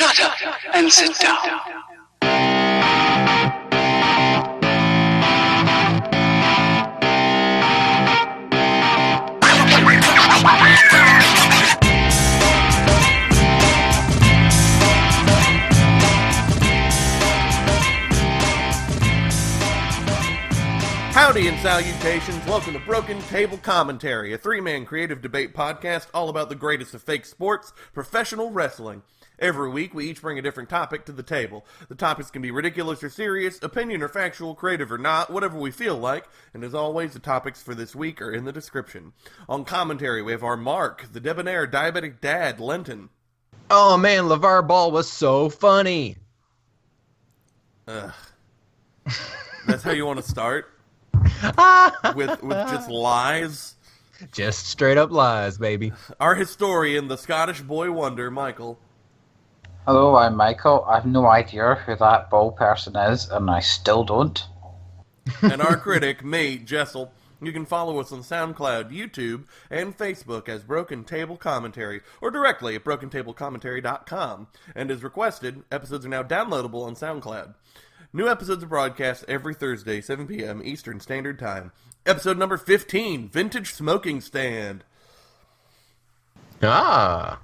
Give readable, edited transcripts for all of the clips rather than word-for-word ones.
Shut up and sit down. Howdy and salutations, welcome to Broken Table Commentary, a three-man creative debate podcast all about the greatest of fake sports, professional wrestling. Every week, we each bring a different topic to the table. The topics can be ridiculous or serious, opinion or factual, creative or not, whatever we feel like, and as always, the topics for this week are in the description. On commentary, we have our Mark, the debonair diabetic dad, Lenton. Oh man, LeVar Ball was so funny. That's how you want to start? with just lies? Just straight up lies, baby. Our historian, the Scottish boy wonder, Michael. Hello, I'm Michael. I have no idea who that ball person is, and I still don't. And our critic, me, Jessel. You can follow us on SoundCloud, YouTube, and Facebook as Broken Table Commentary, or directly at BrokenTableCommentary.com. And as requested, episodes are now downloadable on SoundCloud. New episodes are broadcast every Thursday, 7 p.m. Eastern Standard Time. Episode number 15, Vintage Smoking Stand. The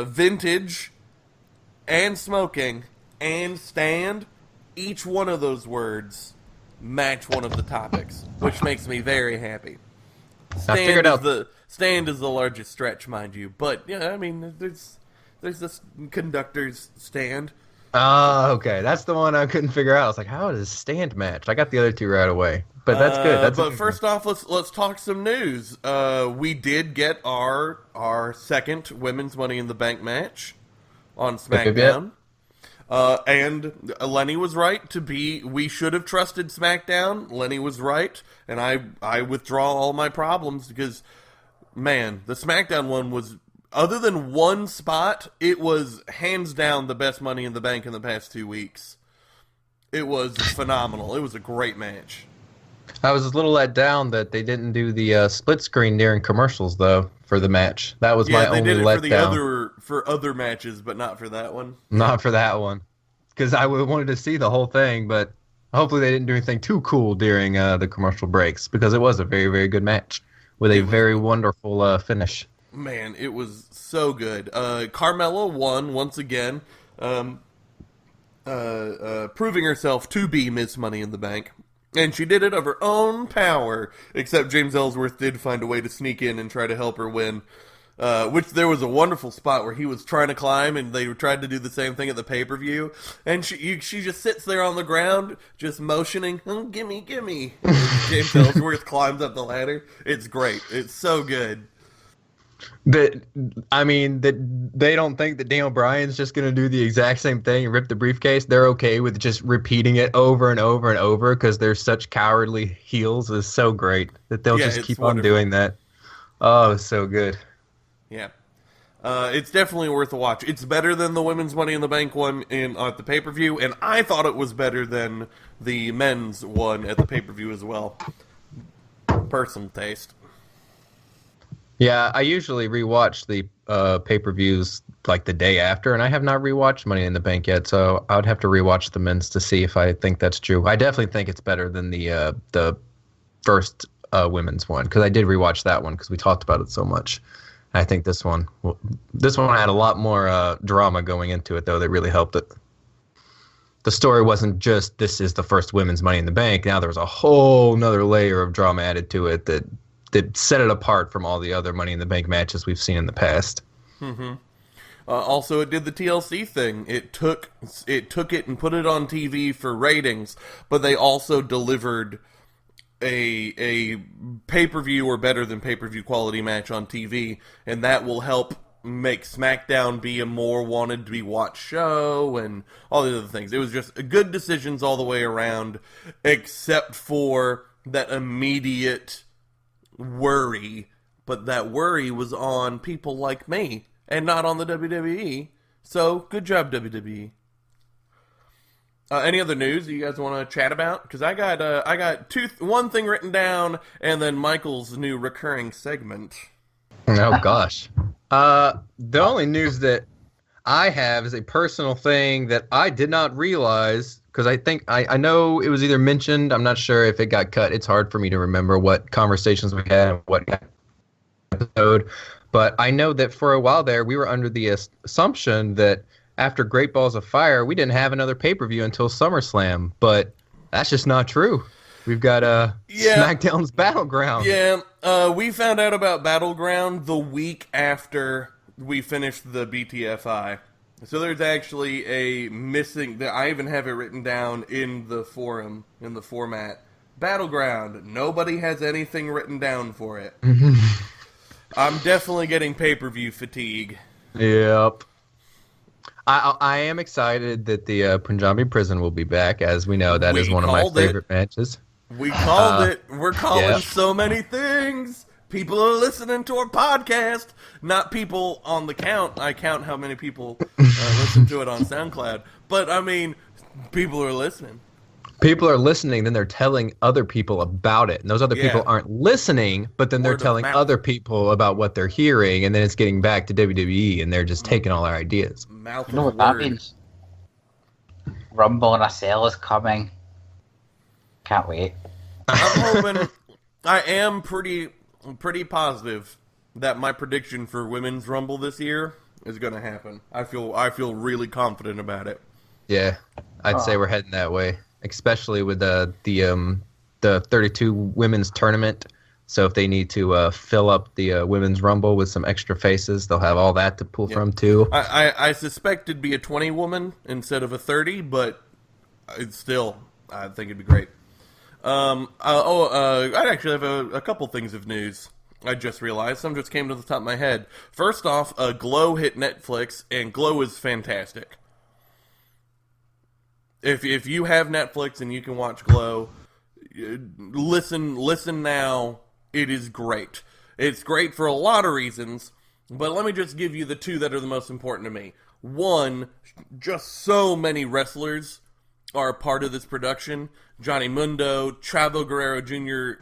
vintage and smoking and stand, each one of those words match one of the topics, which makes me very happy. Stand is the largest stretch, mind you, but yeah, I mean, there's this conductor's stand. Okay. That's the one I couldn't figure out. I was like, how does stand match? I got the other two right away. But that's good. But first off, let's talk some news. We did get our second Women's Money in the Bank match on SmackDown. And Lenny was right we should have trusted SmackDown. Lenny was right, and I withdraw all my problems because, man, the SmackDown one was, other than one spot, it was hands down the best Money in the Bank in the past 2 weeks. It was phenomenal. It was a great match. I was a little let down that they didn't do the split screen during commercials, though, for the match. That was my only letdown. For other matches, but not for that one. Not for that one. Because I wanted to see the whole thing, but hopefully they didn't do anything too cool during the commercial breaks, because it was a very, very good match with a very wonderful finish. Man, it was so good. Carmella won once again, proving herself to be Miss Money in the Bank. And she did it of her own power, except James Ellsworth did find a way to sneak in and try to help her win. Which there was a wonderful spot where he was trying to climb, and they tried to do the same thing at the pay-per-view. And she just sits there on the ground, just motioning, oh, gimme, gimme. James Ellsworth climbs up the ladder. It's great. It's so good. That they don't think that Daniel Bryan's just going to do the exact same thing and rip the briefcase. They're okay with just repeating it over and over and over because they're such cowardly heels. Is so great that they'll just keep on doing that. Oh, it's so good. Yeah. It's definitely worth a watch. It's better than the Women's Money in the Bank one at the pay-per-view, and I thought it was better than the men's one at the pay-per-view as well. Personal taste. Yeah, I usually rewatch the pay-per-views like the day after, and I have not rewatched Money in the Bank yet, so I would have to rewatch the men's to see if I think that's true. I definitely think it's better than the first women's one, because I did rewatch that one because we talked about it so much. I think this one had a lot more drama going into it, though, that really helped it. The story wasn't just, this is the first women's Money in the Bank. Now there was a whole nother layer of drama added to it that set it apart from all the other Money in the Bank matches we've seen in the past. Mm-hmm. Also, it did the TLC thing. It took it and put it on TV for ratings, but they also delivered a pay-per-view or better than pay-per-view quality match on TV, and that will help make SmackDown be a more wanted to be watched show and all the other things. It was just good decisions all the way around, except for that immediate worry, but that worry was on people like me and not on the WWE. So good job, WWE. Any other news that you guys want to chat about? Because I got one thing written down, and then Michael's new recurring segment. Oh gosh. The only news that I have is a personal thing that I did not realize because I think I know it was either mentioned. I'm not sure if it got cut. It's hard for me to remember what conversations we had and what episode. But I know that for a while there, we were under the assumption that after Great Balls of Fire, we didn't have another pay-per-view until SummerSlam. But that's just not true. We've got SmackDown's Battleground. Yeah, we found out about Battleground the week after we finished the BTFI. So there's actually a missing, I even have it written down in the forum, in the format. Battleground. Nobody has anything written down for it. I'm definitely getting pay-per-view fatigue. Yep. I am excited that the Punjabi Prison will be back. As we know, that is one of my favorite matches. We called it. We're calling so many things. People are listening to our podcast, not people on the count. I count how many people listen to it on SoundCloud. But, I mean, people are listening. People are listening, then they're telling other people about it. And those other people aren't listening, but then they're telling other people about what they're hearing, and then it's getting back to WWE, and they're just taking all our ideas. You know what that means? Rumble in a Cell is coming. Can't wait. I'm hoping... I am pretty positive that my prediction for Women's Rumble this year is going to happen. I feel really confident about it. Yeah, I'd say we're heading that way, especially with the 32 women's tournament. So if they need to fill up the Women's Rumble with some extra faces, they'll have all that to pull from too. I suspect it'd be a 20 woman instead of a 30, but it's still, I think it'd be great. I actually have a couple things of news. I just realized. Some just came to the top of my head. First off, Glow hit Netflix, and Glow is fantastic. If you have Netflix and you can watch Glow, listen now. It is great. It's great for a lot of reasons, but let me just give you the two that are the most important to me. One, just so many wrestlers are a part of this production. Johnny Mundo, Chavo Guerrero Jr.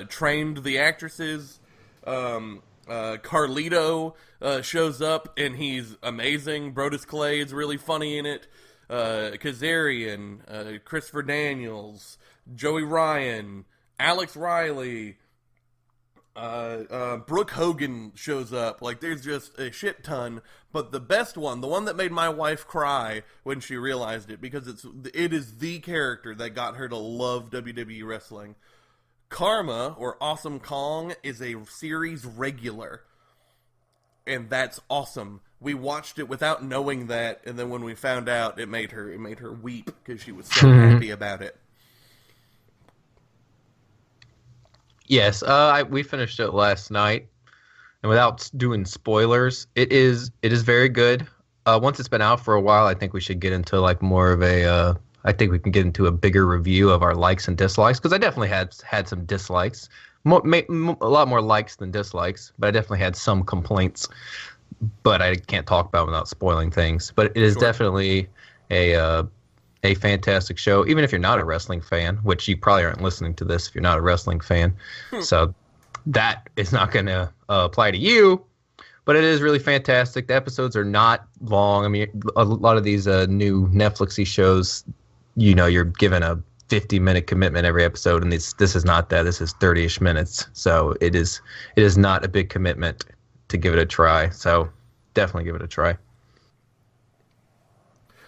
Trained the actresses. Carlito shows up, and he's amazing. Brodus Clay is really funny in it. Kazarian, Christopher Daniels, Joey Ryan, Alex Riley, Brooke Hogan shows up. Like, there's just a shit ton. But the best one, the one that made my wife cry when she realized it, because it is the character that got her to love WWE wrestling. Karma, or Awesome Kong, is a series regular. And that's awesome. We watched it without knowing that, and then when we found out, it made her weep because she was so happy about it. Yes, we finished it last night, and without doing spoilers, it is very good. Once it's been out for a while, I think we should get into like more of a. I think we can get into a bigger review of our likes and dislikes, because I definitely had some dislikes, a lot more likes than dislikes, but I definitely had some complaints. But I can't talk about without spoiling things. But it is definitely a fantastic show, even if you're not a wrestling fan, which you probably aren't listening to this if you're not a wrestling fan. So that is not going to apply to you. But it is really fantastic. The episodes are not long. I mean, a lot of these new Netflixy shows, you're given a 50-minute commitment every episode, and this is not that. This is 30-ish minutes. So it is not a big commitment to give it a try. So definitely give it a try.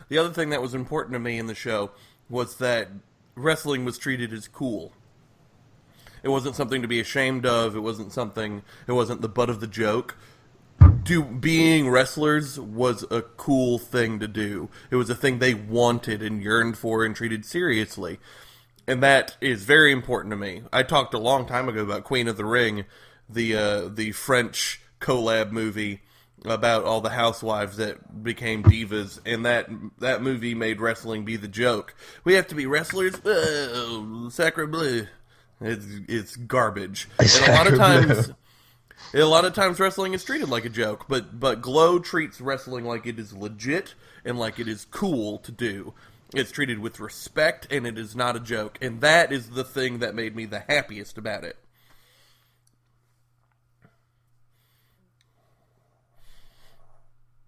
The other thing that was important to me in the show was that wrestling was treated as cool. It wasn't something to be ashamed of. It wasn't the butt of the joke. Being wrestlers was a cool thing to do. It was a thing they wanted and yearned for and treated seriously. And that is very important to me. I talked a long time ago about Queen of the Ring, the French collab movie about all the housewives that became divas, and that movie made wrestling be the joke. We have to be wrestlers? Oh, sacre bleu. It's garbage. And a lot of times wrestling is treated like a joke, but Glow treats wrestling like it is legit and like it is cool to do. It's treated with respect, and it is not a joke. And that is the thing that made me the happiest about it.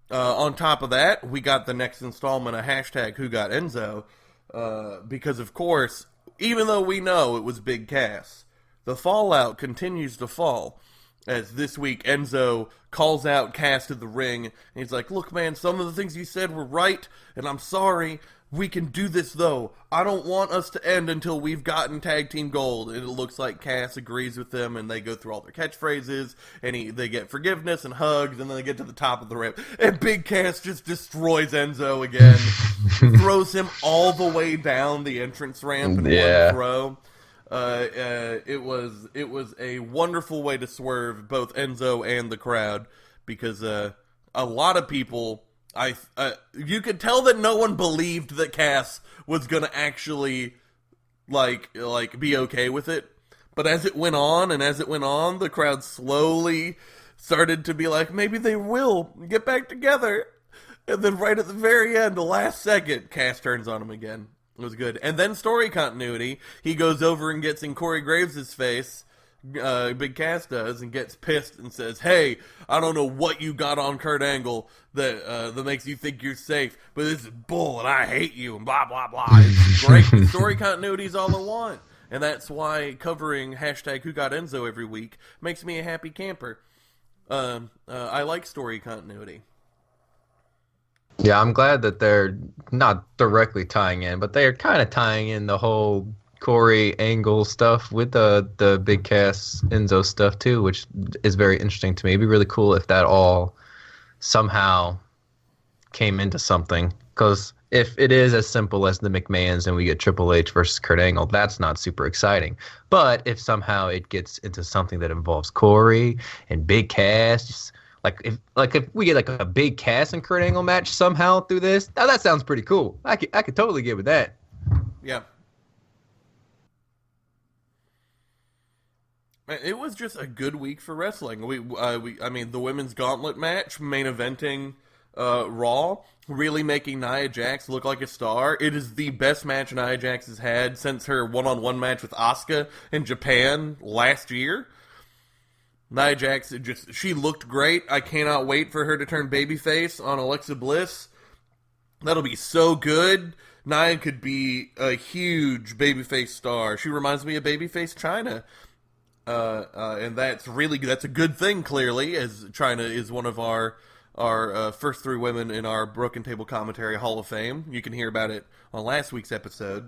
On top of that, we got the next installment of hashtag Who Got Enzo, because of course, even though we know it was Big Cass, the fallout continues to fall. As this week, Enzo calls out Cass to the ring, and he's like, "Look, man, some of the things you said were right, and I'm sorry. We can do this, though. I don't want us to end until we've gotten tag team gold." And it looks like Cass agrees with them, and they go through all their catchphrases, and they get forgiveness and hugs, and then they get to the top of the ramp, and Big Cass just destroys Enzo again, throws him all the way down the entrance ramp in one throw. It was a wonderful way to swerve both Enzo and the crowd, because a lot of people, you could tell that no one believed that Cass was gonna actually like be okay with it. But as it went on, the crowd slowly started to be like, maybe they will get back together. And then right at the very end, the last second, Cass turns on him again. It was good. And then story continuity. He goes over and gets in Corey Graves' face, Big Cass does, and gets pissed and says, "Hey, I don't know what you got on Kurt Angle that makes you think you're safe, but this is bull and I hate you," and blah, blah, blah. It's great. The story continuity is all I want. And that's why covering hashtag Who Got Enzo every week makes me a happy camper. I like story continuity. Yeah, I'm glad that they're not directly tying in, but they're kind of tying in the whole Corey Angle stuff with the Big Cass Enzo stuff too, which is very interesting to me. It'd be really cool if that all somehow came into something, because if it is as simple as the McMahons and we get Triple H versus Kurt Angle, that's not super exciting. But if somehow it gets into something that involves Corey and Big Cass, if we get like a Big Cass and Kurt Angle match somehow through this, now that sounds pretty cool. I could totally get with that. Yeah. It was just a good week for wrestling. I mean, the women's gauntlet match, main eventing Raw, really making Nia Jax look like a star. It is the best match Nia Jax has had since her one-on-one match with Asuka in Japan last year. Nia Jax, she looked great. I cannot wait for her to turn babyface on Alexa Bliss. That'll be so good. Nia could be a huge babyface star. She reminds me of babyface Chyna. And that's a good thing, clearly, as Chyna is one of our first three women in our Broken Table Commentary Hall of Fame. You can hear about it on last week's episode.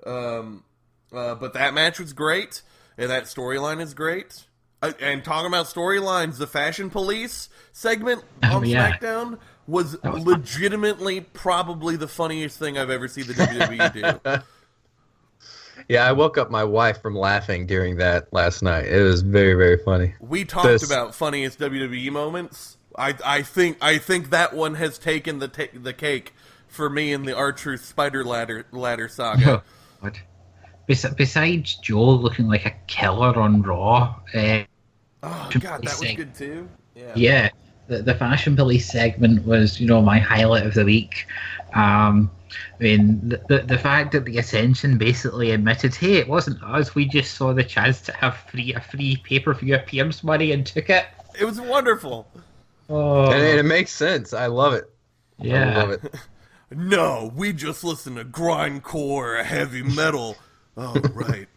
But that match was great, and that storyline is great. And talking about storylines, the Fashion Police segment on SmackDown was legitimately probably the funniest thing I've ever seen the WWE do. Yeah, I woke up my wife from laughing during that last night. It was very, very funny. We talked about funniest WWE moments. I think that one has taken the cake for me in the R-Truth Spider Ladder saga. What? Besides Joe looking like a killer on Raw, oh god, that was good too. Yeah, the Fashion Police segment was, my highlight of the week. I mean, the fact that the Ascension basically admitted, hey, it wasn't us. We just saw the chance to have a free pay-per-view appearance money and took it. It was wonderful. Oh, and it makes sense. I love it. Yeah, I love it. No, we just listen to grindcore heavy metal. Oh, right.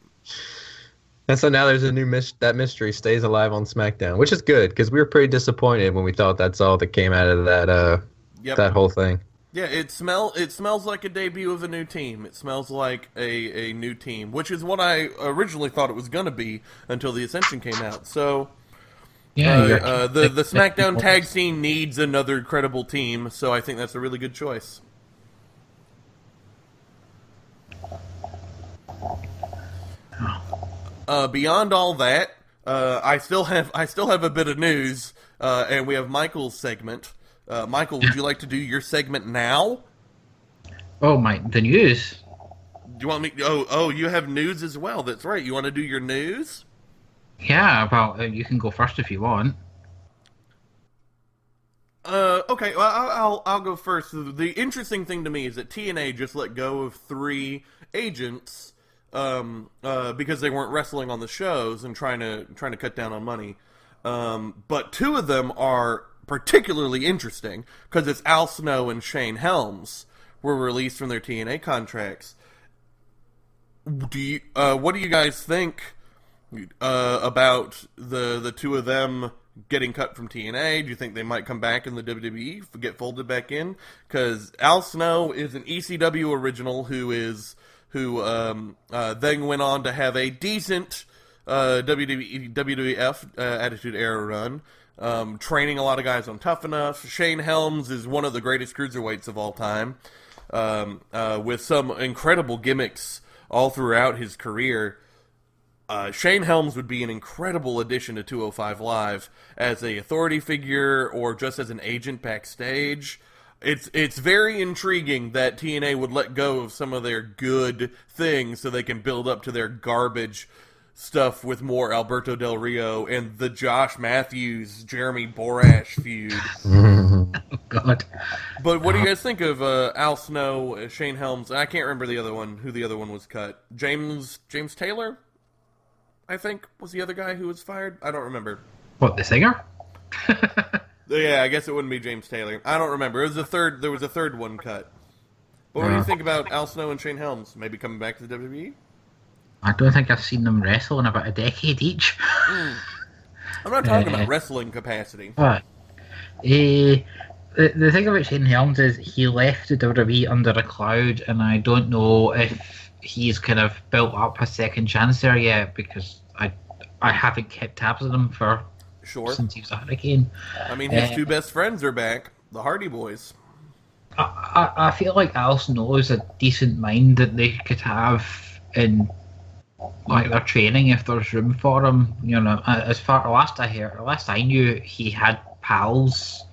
And so now there's a new that mystery stays alive on SmackDown, which is good, because we were pretty disappointed when we thought that's all that came out of that that whole thing. Yeah, it smells like a debut of a new team. It smells like a new team, which is what I originally thought it was going to be until the Ascension came out. So, yeah, the SmackDown tag scene needs another credible team, so I think that's a really good choice. Beyond all that, I still have a bit of news, and we have Michael's segment. Michael, would you like to do your segment now? Oh, the news. Do you want me? Oh, you have news as well. That's right. You want to do your news? Yeah, well, you can go first if you want. Okay. Well, I'll go first. The interesting thing to me is that TNA just let go of 3 agents, because they weren't wrestling on the shows and trying to cut down on money. But 2 of them are particularly interesting because it's Al Snow and Shane Helms were released from their TNA contracts. What do you guys think about the two of them getting cut from TNA? Do you think they might come back in the WWE, get folded back in? Because Al Snow is an ECW original who then went on to have a decent WWF Attitude Era run, training a lot of guys on Tough Enough. Shane Helms is one of the greatest cruiserweights of all time, with some incredible gimmicks all throughout his career. Shane Helms would be an incredible addition to 205 Live as a authority figure or just as an agent backstage. It's very intriguing that TNA would let go of some of their good things so they can build up to their garbage stuff with more Alberto Del Rio and the Josh Matthews, Jeremy Borash feud. Oh, God. But what do you guys think of Al Snow, Shane Helms? I can't remember who the other one was cut. James Taylor, I think, was the other guy who was fired. I don't remember. What, the singer? Yeah, I guess it wouldn't be James Taylor. I don't remember. There was a third one cut. But what do you think about Al Snow and Shane Helms maybe coming back to the WWE? I don't think I've seen them wrestle in about a decade each. I'm not talking about wrestling capacity. But the thing about Shane Helms is he left the WWE under a cloud, and I don't know if he's kind of built up a second chance there yet, because I haven't kept tabs on him since he was a Hurricane. I mean, his two best friends are back, the Hardy Boys. I feel like Al Snow is a decent mind that they could have in like their training if there's room for him. You know, last I knew, he had pals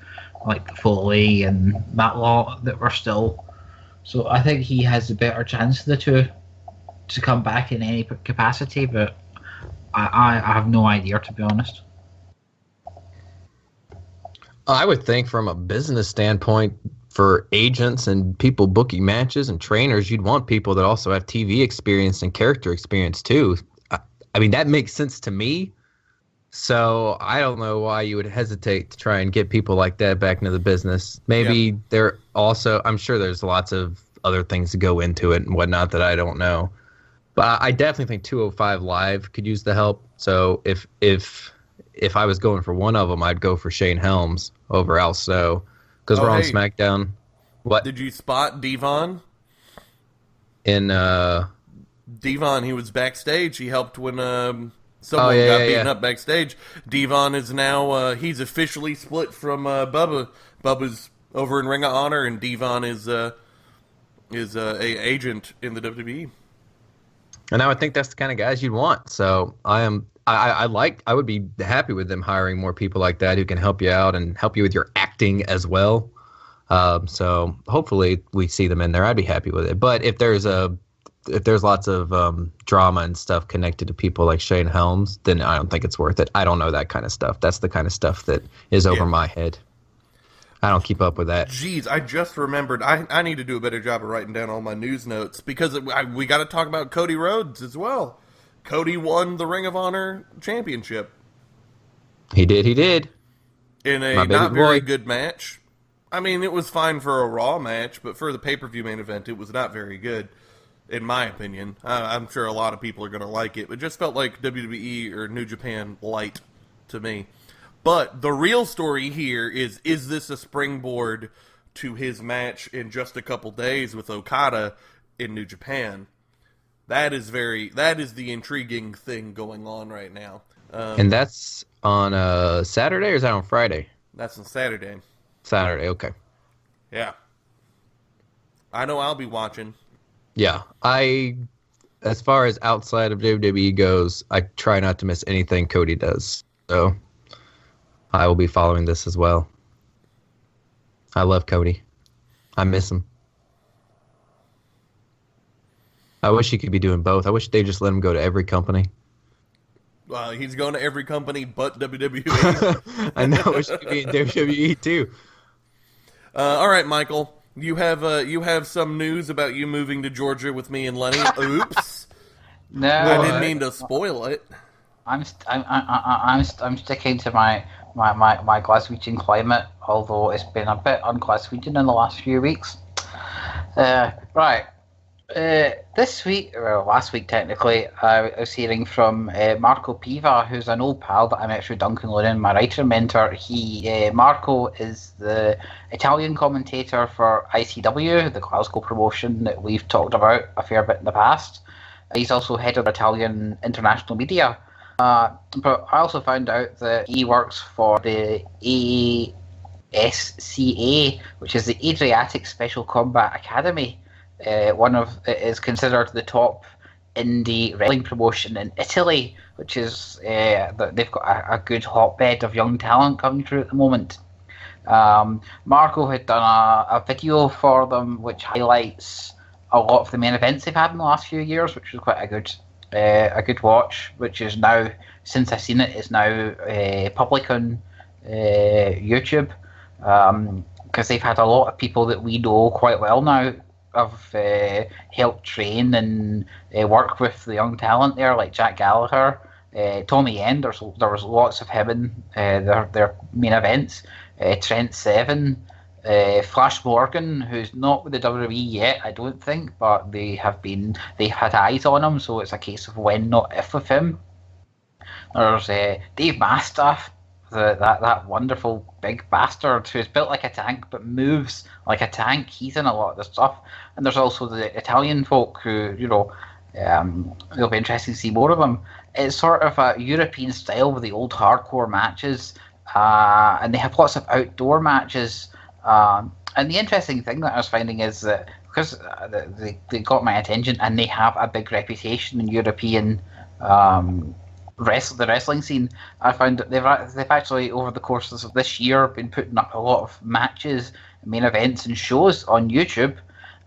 like Foley and that lot that were still. So I think he has a better chance of the two to come back in any capacity, but I have no idea, to be honest. I would think from a business standpoint, for agents and people booking matches and trainers, you'd want people that also have TV experience and character experience too. I mean, that makes sense to me. So I don't know why you would hesitate to try and get people like that back into the business. Maybe they're also, I'm sure there's lots of other things to go into it and whatnot that I don't know. But I definitely think 205 Live could use the help. So if I was going for one of them, I'd go for Shane Helms over Al Snow. Because we're on SmackDown. What? Did you spot Devon? Devon, he was backstage. He helped when someone got beaten up backstage. Devon is now, he's officially split from Bubba. Bubba's over in Ring of Honor, and Devon is a agent in the WWE. And I would think that's the kind of guys you'd want. So I would be happy with them hiring more people like that who can help you out and help you with your acting as well. So hopefully we see them in there. I'd be happy with it. But if there's lots of drama and stuff connected to people like Shane Helms, then I don't think it's worth it. I don't know that kind of stuff. That's the kind of stuff that is over my head. I don't keep up with that. Jeez, I just remembered. I need to do a better job of writing down all my news notes because we got to talk about Cody Rhodes as well. Cody won the Ring of Honor championship. He did. In a not very good match. I mean, it was fine for a Raw match, but for the pay-per-view main event, it was not very good, in my opinion. I'm sure a lot of people are going to like it, but it just felt like WWE or New Japan light to me. But the real story here is this a springboard to his match in just a couple days with Okada in New Japan? That is the intriguing thing going on right now. And that's on Saturday, or is that on Friday? That's on Saturday. Saturday, okay. Yeah. I know I'll be watching. Yeah. As far as outside of WWE goes, I try not to miss anything Cody does. So I will be following this as well. I love Cody. I miss him. I wish he could be doing both. I wish they just let him go to every company. Well, he's going to every company but WWE. I know. I wish he could be in WWE too. All right, Michael. You have some news about you moving to Georgia with me and Lenny. Oops. No, I didn't mean to spoil it. I'm sticking to my Glaswegian climate, although it's been a bit un-Glaswegian in the last few weeks. Right. This week, or last week technically, I was hearing from Marco Piva, who's an old pal that I met through Duncan Lonan, my writer mentor. Marco is the Italian commentator for ICW, the Glasgow promotion that we've talked about a fair bit in the past. He's also head of Italian international media. But I also found out that he works for the ASCA, which is the Adriatic Special Combat Academy. It is considered the top indie wrestling promotion in Italy, which is they've got a good hotbed of young talent coming through at the moment. Marco had done a video for them which highlights a lot of the main events they've had in the last few years, which was quite a good watch, which is now, since I've seen it, is now public on YouTube, because they've had a lot of people that we know quite well now have helped train and work with the young talent there, like Jack Gallagher, Tommy Yen. There was lots of him in their main events. Trent Seven, Flash Morgan, who's not with the WWE yet, I don't think, but they've had eyes on him, so it's a case of when, not if, with him. There's Dave Mastaff, that wonderful big bastard who's built like a tank but moves like a tank. He's in a lot of the stuff. And there's also the Italian folk who, it'll be interesting to see more of them. It's sort of a European style with the old hardcore matches, and they have lots of outdoor matches. And the interesting thing that I was finding is that because they got my attention and they have a big reputation in European the wrestling scene, I found that they've actually, over the course of this year, been putting up a lot of matches, main events and shows on YouTube.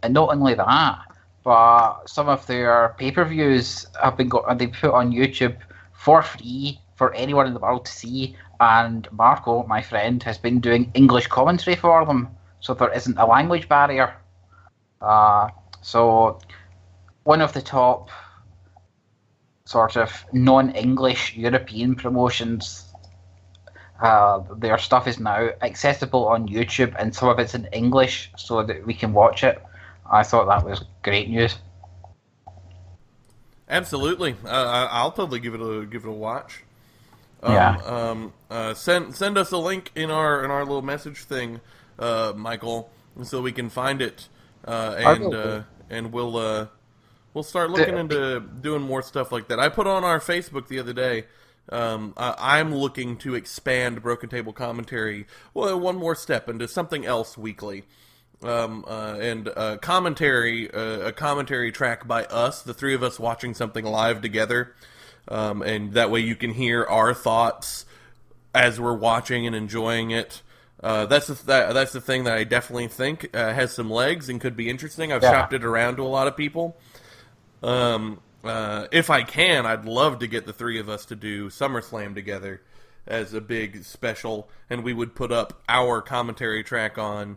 And not only that, but some of their pay-per-views have been put on YouTube for free for anyone in the world to see. And Marco, my friend, has been doing English commentary for them, so there isn't a language barrier. So one of the top sort of non-English European promotions, their stuff is now accessible on YouTube, and some of it's in English so that we can watch it. I thought that was great news. Absolutely, I'll totally give it a watch. Yeah. Send us a link in our little message thing, Michael, so we can find it, and we'll start looking into doing more stuff like that. I put on our Facebook the other day. I'm looking to expand Broken Table Commentary one more step into something else weekly. And a commentary track by us, the three of us watching something live together. And that way you can hear our thoughts as we're watching and enjoying it. That's the thing that I definitely think has some legs and could be interesting. I've shopped it around to a lot of people. If I can, I'd love to get the three of us to do SummerSlam together as a big special, and we would put up our commentary track on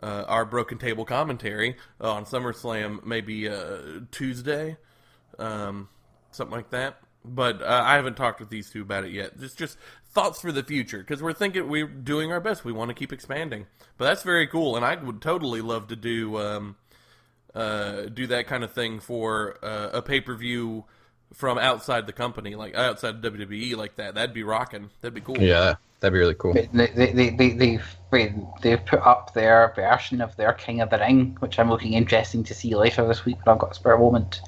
our Broken Table Commentary on SummerSlam, maybe Tuesday, something like that. But I haven't talked with these two about it yet. Just thoughts for the future, because we're doing our best. We want to keep expanding. But that's very cool, and I would totally love to do that kind of thing for a pay-per-view from outside the company, like outside WWE, like that. That'd be rocking. That'd be cool. Yeah, that'd be really cool. They've put up their version of their King of the Ring, which I'm looking interesting to see later this week when I've got a spare moment.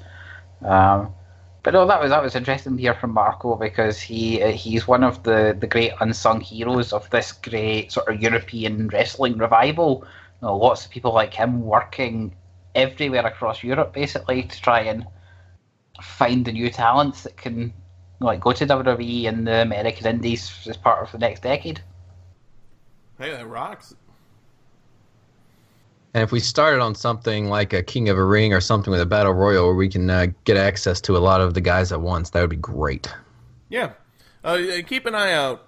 But no, that was interesting to hear from Marco, because he's one of the great unsung heroes of this great sort of European wrestling revival. Lots of people like him working everywhere across Europe, basically, to try and find the new talents that can go to WWE and the American Indies as part of the next decade. Hey, that rocks. And if we started on something like a King of a Ring or something with a Battle Royal where we can get access to a lot of the guys at once, that would be great. Yeah. Keep an eye out.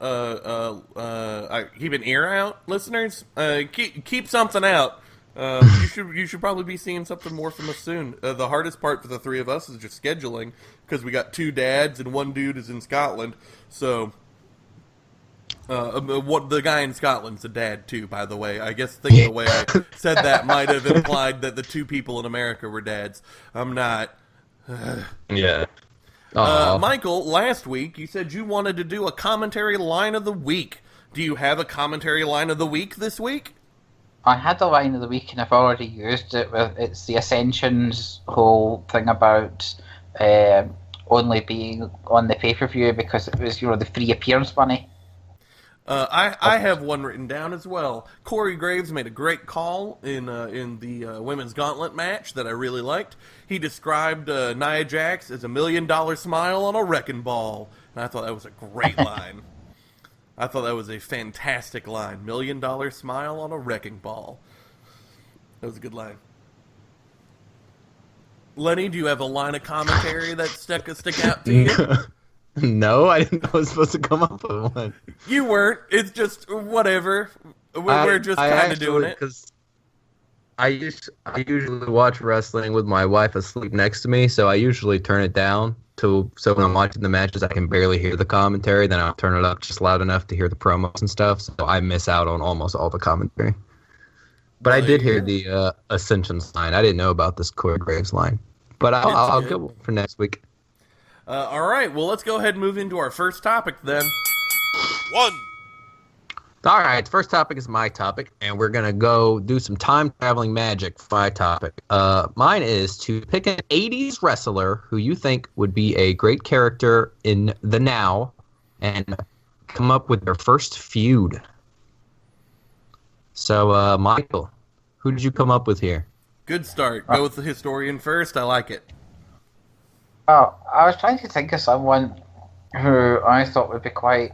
Keep an ear out, listeners. Keep something out. You should probably be seeing something more from us soon. The hardest part for the three of us is just scheduling, because we got two dads and one dude is in Scotland. So What the guy in Scotland's a dad too, by the way. I guess the way I said that might have implied that the two people in America were dads. I'm not. Yeah. Michael, last week you said you wanted to do a commentary line of the week. Do you have a commentary line of the week this week? I had the line of the week and I've already used it. It's the Ascension's whole thing about only being on the pay-per-view because it was, the free appearance money. I have one written down as well. Corey Graves made a great call in the women's gauntlet match that I really liked. He described Nia Jax as $1 million smile on a wrecking ball, and I thought that was a great line. I thought that was a fantastic line. $1 million smile on a wrecking ball. That was a good line. Lenny, do you have a line of commentary that stick out to you? No, I didn't know I was supposed to come up with one. You weren't. It's just whatever. We're just kind of doing it. Because I usually watch wrestling with my wife asleep next to me, so I usually turn it down so when I'm watching the matches, I can barely hear the commentary. Then I'll turn it up just loud enough to hear the promos and stuff. So I miss out on almost all the commentary. But I did hear the Ascensions line. I didn't know about this Corey Graves line. But I'll get one for next week. All right, well, let's go ahead and move into our first topic then. All right, first topic is my topic, and we're going to go do some time-traveling magic for my topic. Mine is to pick an 80s wrestler who you think would be a great character in the now and come up with their first feud. So, Michael, who did you come up with here? Good start. Go with the historian first. I like it. Oh, I was trying to think of someone who I thought would be quite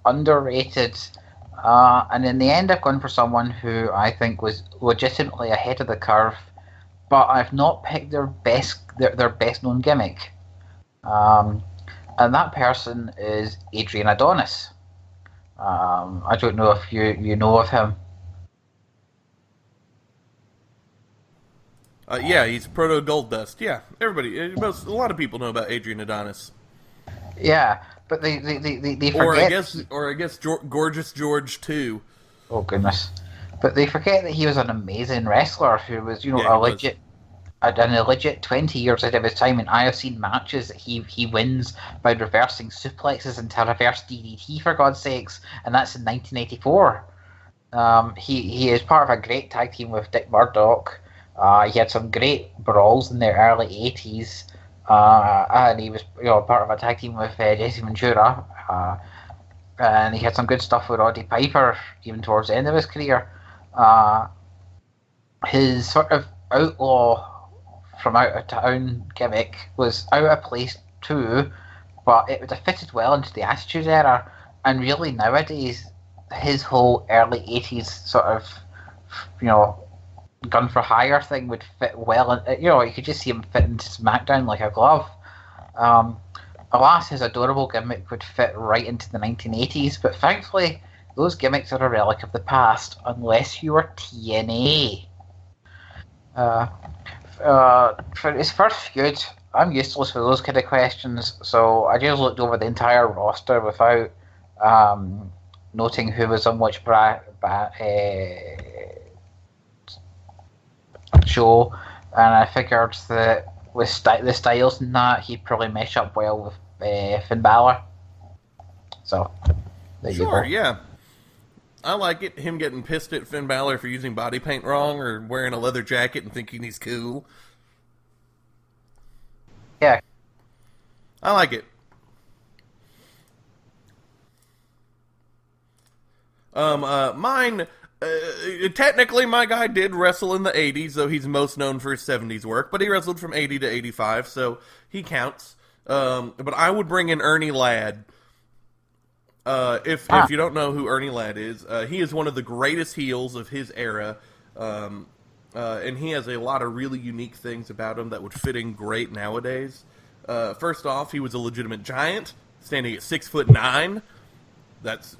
underrated, and in the end I've gone for someone who I think was legitimately ahead of the curve, but I've not picked their best known gimmick. And that person is Adrian Adonis. I don't know if you know of him. Yeah, he's Proto Goldust. Yeah, a lot of people know about Adrian Adonis. Yeah, but they forget. Or I guess Gorgeous George too. Oh goodness! But they forget that he was an amazing wrestler who was, a legit 20 years ahead of his time. And I have seen matches that he wins by reversing suplexes into a reverse DDT, for God's sakes, and that's in 1984. He is part of a great tag team with Dick Murdoch. He had some great brawls in the early 80s, and he was part of a tag team with Jesse Ventura, and he had some good stuff with Roddy Piper even towards the end of his career. His sort of outlaw from out of town gimmick was out of place too, but it would have fitted well into the Attitude Era, and really nowadays his whole early 80s sort of gun for hire thing would fit well. You could just see him fit into SmackDown like a glove. Alas, his adorable gimmick would fit right into the 1980s, but thankfully those gimmicks are a relic of the past unless you are TNA. For his first feud, I'm useless for those kind of questions, so I just looked over the entire roster without noting who was on which show, and I figured that with the styles and that, he'd probably mesh up well with Finn Balor. So, there you go. Sure, yeah. I like it. Him getting pissed at Finn Balor for using body paint wrong or wearing a leather jacket and thinking he's cool. Yeah. I like it. Mine... technically, my guy did wrestle in the 80s, though he's most known for his 70s work, but he wrestled from 80 to 85, so he counts. But I would bring in Ernie Ladd. If you don't know who Ernie Ladd is, he is one of the greatest heels of his era, and he has a lot of really unique things about him that would fit in great nowadays. First off, he was a legitimate giant, standing at 6'9". That's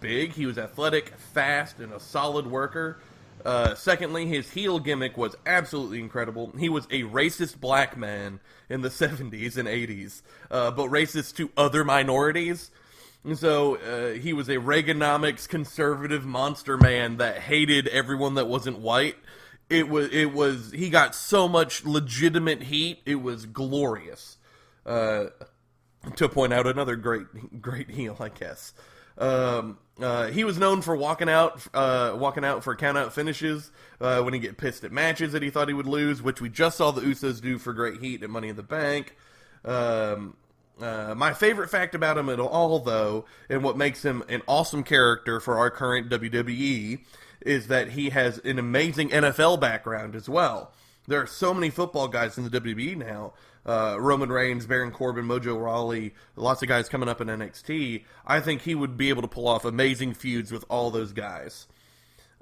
big. He was athletic, fast, and a solid worker. Secondly, his heel gimmick was absolutely incredible. He was a racist black man in the 70s and 80s, but racist to other minorities. And so he was a Reaganomics conservative monster man that hated everyone that wasn't white. He got so much legitimate heat. It was glorious. To point out another great heel, I guess. He was known for walking out for count-out finishes when he get pissed at matches that he thought he would lose, which we just saw the Usos do for Great Heat at Money in the Bank. My favorite fact about him at all, though, and what makes him an awesome character for our current WWE, is that he has an amazing NFL background as well. There are so many football guys in the WWE now. Roman Reigns, Baron Corbin, Mojo Rawley, lots of guys coming up in NXT. I think he would be able to pull off amazing feuds with all those guys.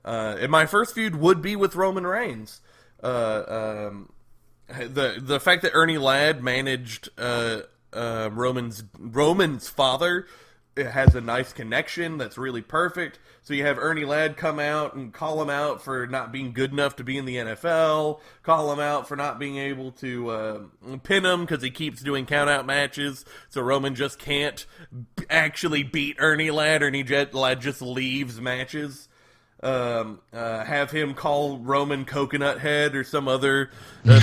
And my first feud would be with Roman Reigns. The fact that Ernie Ladd managed Roman's father, it has a nice connection that's really perfect. So you have Ernie Ladd come out and call him out for not being good enough to be in the NFL, call him out for not being able to pin him because he keeps doing count-out matches, so Roman just can't actually beat Ernie Ladd. Ernie Ladd just leaves matches. Have him call Roman Coconut Head or some other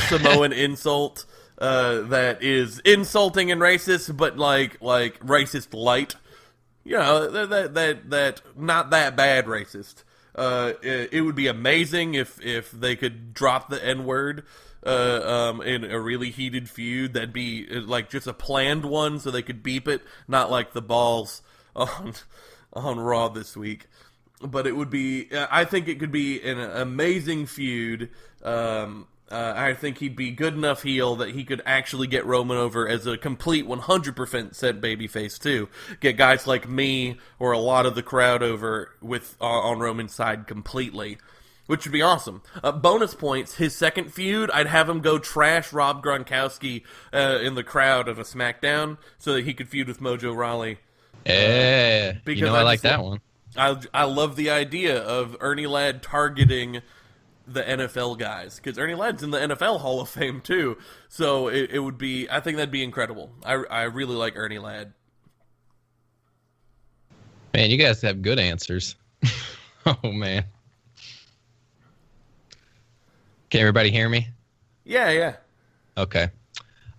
Samoan insult that is insulting and racist, but like racist light. You know, that not that bad racist. It would be amazing if they could drop the N-word in a really heated feud. That'd be like just a planned one, so they could beep it, not like the balls on Raw this week. But it would be. I think it could be an amazing feud. I think he'd be good enough heel that he could actually get Roman over as a complete 100% set babyface too. Get guys like me or a lot of the crowd over with on Roman's side completely, which would be awesome. Bonus points, his second feud, I'd have him go trash Rob Gronkowski in the crowd of a SmackDown so that he could feud with Mojo Rawley. Yeah, because I like that one. I love the idea of Ernie Ladd targeting the NFL guys, because Ernie Ladd's in the NFL Hall of Fame too, so it would be, I think that'd be incredible. I really like Ernie Ladd. Man, you guys have good answers. Oh man, can everybody hear me? Yeah. Okay.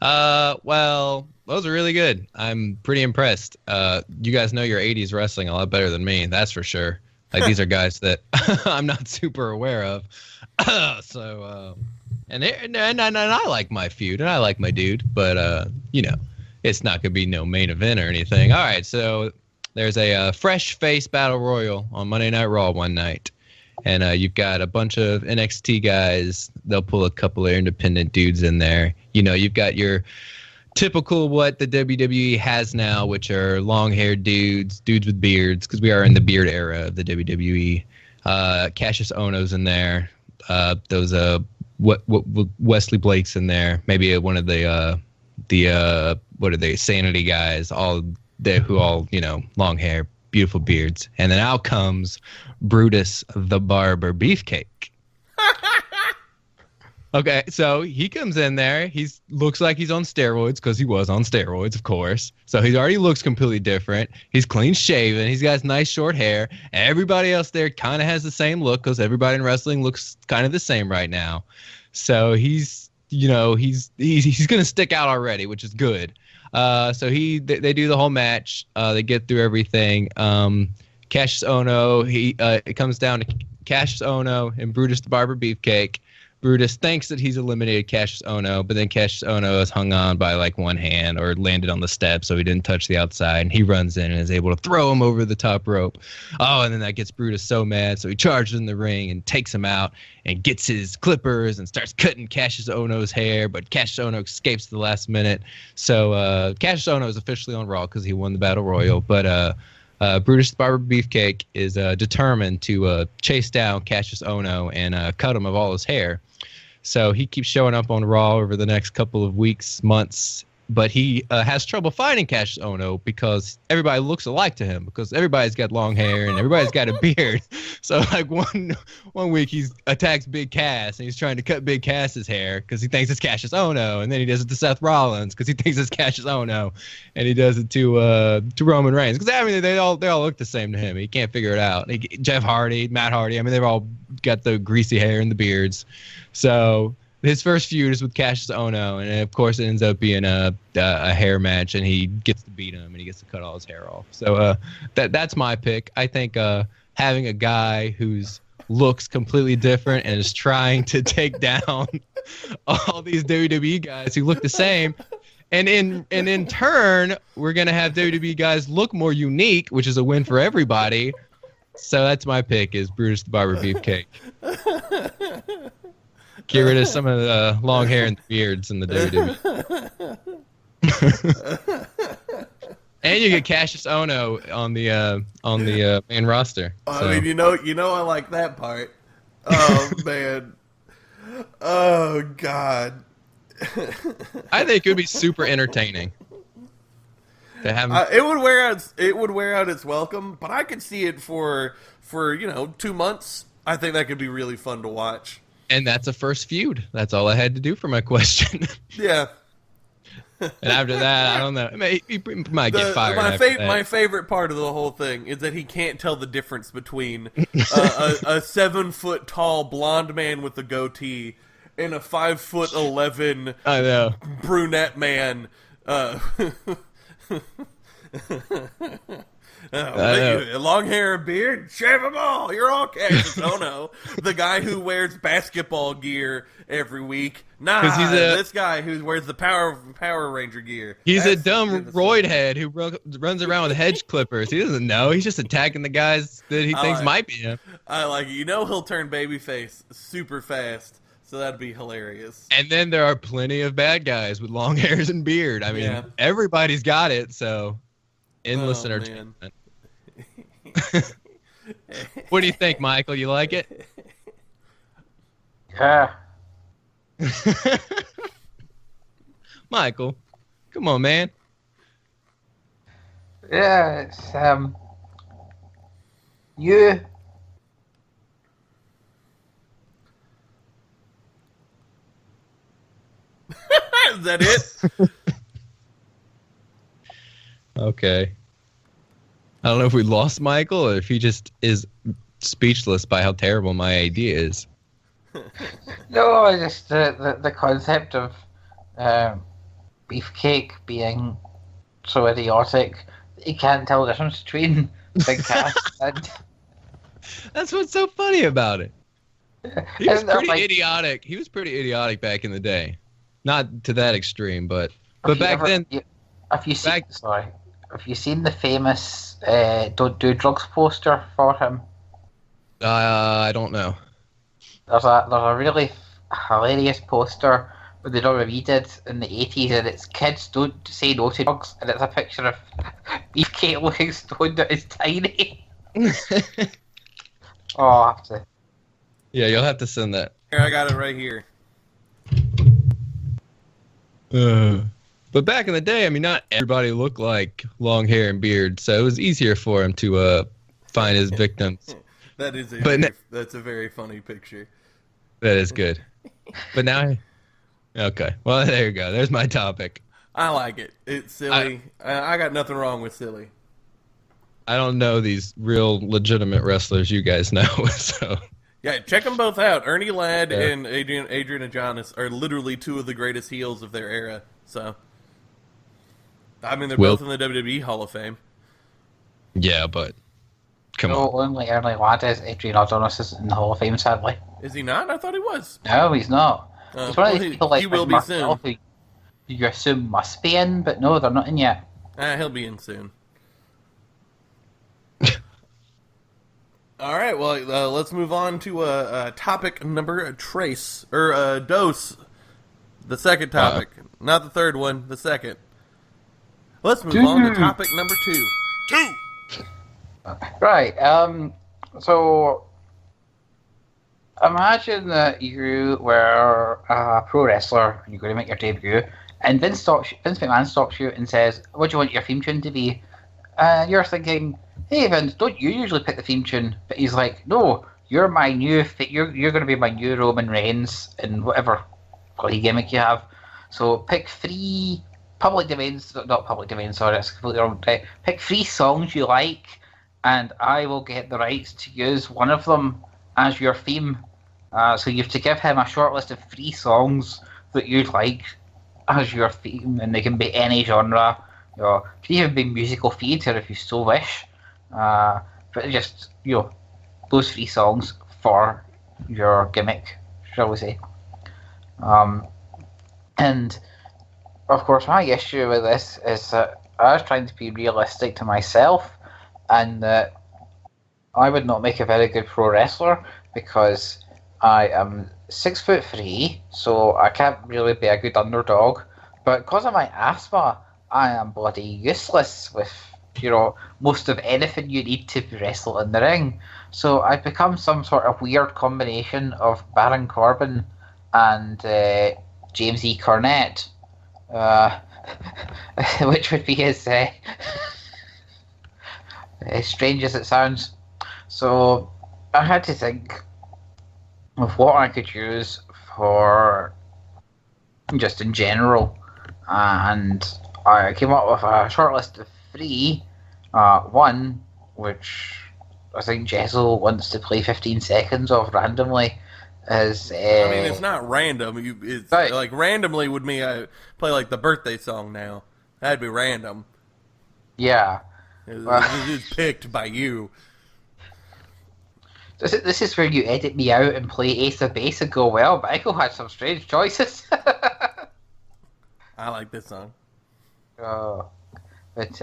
Well, those are really good. I'm pretty impressed. You guys know your 80s wrestling a lot better than me, that's for sure. Like, these are guys that I'm not super aware of. So, and I like my feud, and I like my dude, but, you know, it's not going to be no main event or anything. All right, so there's a fresh face battle royal on Monday Night Raw one night. And you've got a bunch of NXT guys. They'll pull a couple of independent dudes in there. You know, you've got your typical what the WWE has now, which are long-haired dudes with beards, because we are in the beard era of the WWE. Cassius Ohno's in there. Those what Wesley Blake's in there. Maybe one of the what are they, Sanity guys? Who all you know, long hair, beautiful beards, and then out comes Brutus the Barber Beefcake. Okay, so he comes in there. He looks like he's on steroids because he was on steroids, of course. So he already looks completely different. He's clean shaven. He's got nice short hair. Everybody else there kind of has the same look because everybody in wrestling looks kind of the same right now. So he's going to stick out already, which is good. So they do the whole match. They get through everything. Cassius Ohno, it comes down to Cassius Ohno and Brutus the Barber Beefcake. Brutus thinks that he's eliminated Cassius Ohno, but then Cassius Ohno is hung on by like one hand or landed on the steps, so he didn't touch the outside, and he runs in and is able to throw him over the top rope. Oh, and then that gets Brutus so mad, so he charges in the ring and takes him out and gets his clippers and starts cutting Cassius Ohno's hair, but Cassius Ohno escapes at the last minute. So Cassius Ohno is officially on Raw because he won the Battle Royal, but Brutus the Barber Beefcake is determined to chase down Cassius Ohno and cut him of all his hair. So he keeps showing up on Raw over the next couple of weeks, months, but he has trouble finding Cassius Ohno because everybody looks alike to him, because everybody's got long hair and everybody's got a beard. So like one week he attacks Big Cass and he's trying to cut Big Cass's hair because he thinks it's Cassius Ohno, and then he does it to Seth Rollins because he thinks it's Cassius Ohno, and he does it to Roman Reigns because I mean they all look the same to him. He can't figure it out. Jeff Hardy, Matt Hardy, I mean they've all got the greasy hair and the beards. So his first feud is with Cassius Ohno, and of course it ends up being a hair match, and he gets to beat him, and he gets to cut all his hair off. So that's my pick. I think having a guy whose looks completely different and is trying to take down all these WWE guys who look the same, and in turn we're gonna have WWE guys look more unique, which is a win for everybody. So that's my pick: is Brutus the Barber Beefcake. Get rid of some of the long hair and beards in the WWE. And you get Cassius Ohno on the main roster. So. I mean, you know, I like that part. Oh man. Oh God. I think it would be super entertaining to have. It would wear out its welcome, but I could see it for 2 months. I think that could be really fun to watch. And that's a first feud. That's all I had to do for my question. Yeah. And after that, I don't know. He might get fired. My favorite part of the whole thing is that he can't tell the difference between a 7 foot tall blonde man with a goatee and a 5'11" I know brunette man. Long hair and beard, shave them all. You're all Cassius Ohno, the guy who wears basketball gear every week. Nah, this guy who wears the Power Ranger gear. He's a dumb roid head who runs around with hedge clippers. He doesn't know. He's just attacking the guys that he thinks might be him. I like it. He'll turn babyface super fast. So that'd be hilarious. And then there are plenty of bad guys with long hairs and beard. I mean, everybody's got it, so endless entertainment. What do you think, Michael? You like it? Yeah. Michael, come on, man. Yeah, it's you. Is that it? Okay. I don't know if we lost Michael or if he just is speechless by how terrible my idea is. No, just the concept of Beefcake being so idiotic that you can't tell the difference between Big Cass and... That's what's so funny about it. He was Isn't there, pretty idiotic. He was pretty idiotic back in the day. Not to that extreme, but back then... Have you seen the famous Don't Do Drugs poster for him? I don't know. There's a really hilarious poster where they done redid in the 80s, and it's Kids Don't Say No to Drugs, and it's a picture of Beefcake looking stoned at his tiny. Oh, I'll have to. Yeah, you'll have to send that. Here, I got it right here. But back in the day, I mean, not everybody looked like long hair and beard, so it was easier for him to find his victims. That's a very funny picture. That is good. But now, okay. Well, there you go. There's my topic. I like it. It's silly. I got nothing wrong with silly. I don't know these real legitimate wrestlers you guys know, so... Yeah, check them both out. Ernie Ladd and Adrian Adonis are literally two of the greatest heels of their era. So, I mean, they're both in the WWE Hall of Fame. Yeah, but come no, on. only Ernie Ladd is. Adrian Adonis is in the Hall of Fame, sadly. Is he not? I thought he was. No, he's not. He's one of these people like he will be soon. Who you assume must be in, but no, they're not in yet. He'll be in soon. All right, well, let's move on to topic number dose. The second topic, not the third one, the second. Let's move on to topic number 2. Right. So imagine that you were a pro wrestler and you're going to make your debut and Vince McMahon stops you and says, "What do you want your theme tune to be?" You're thinking, "Hey Vince, don't you usually pick the theme tune?" But he's like, "No, you're my new. You're going to be my new Roman Reigns in whatever bloody gimmick you have. So pick 3 public domains, not public domains. Sorry, that's completely wrong. Pick 3 songs you like, and I will get the rights to use one of them as your theme." So you have to give him a short list of 3 songs that you'd like as your theme, and they can be any genre. You know, it can even be musical theatre if you so wish. But just, those 3 songs for your gimmick, shall we say. And of course, my issue with this is that I was trying to be realistic to myself, and that I would not make a very good pro wrestler because I am 6'3", so I can't really be a good underdog. But because of my asthma, I am bloody useless with, most of anything you need to wrestle in the ring. So I've become some sort of weird combination of Baron Corbin and James E. Cornette, which would be as strange as it sounds. So I had to think of what I could use for just in general, and I came up with a short list of 3. One, which I think Jessel wants to play 15 seconds of randomly, is... I mean, it's not random. It's right. Like, randomly would mean I play, like, the birthday song now. That'd be random. Yeah. It's picked by you. This is where you edit me out and play Ace of Base and go, well, Michael had some strange choices. I like this song. But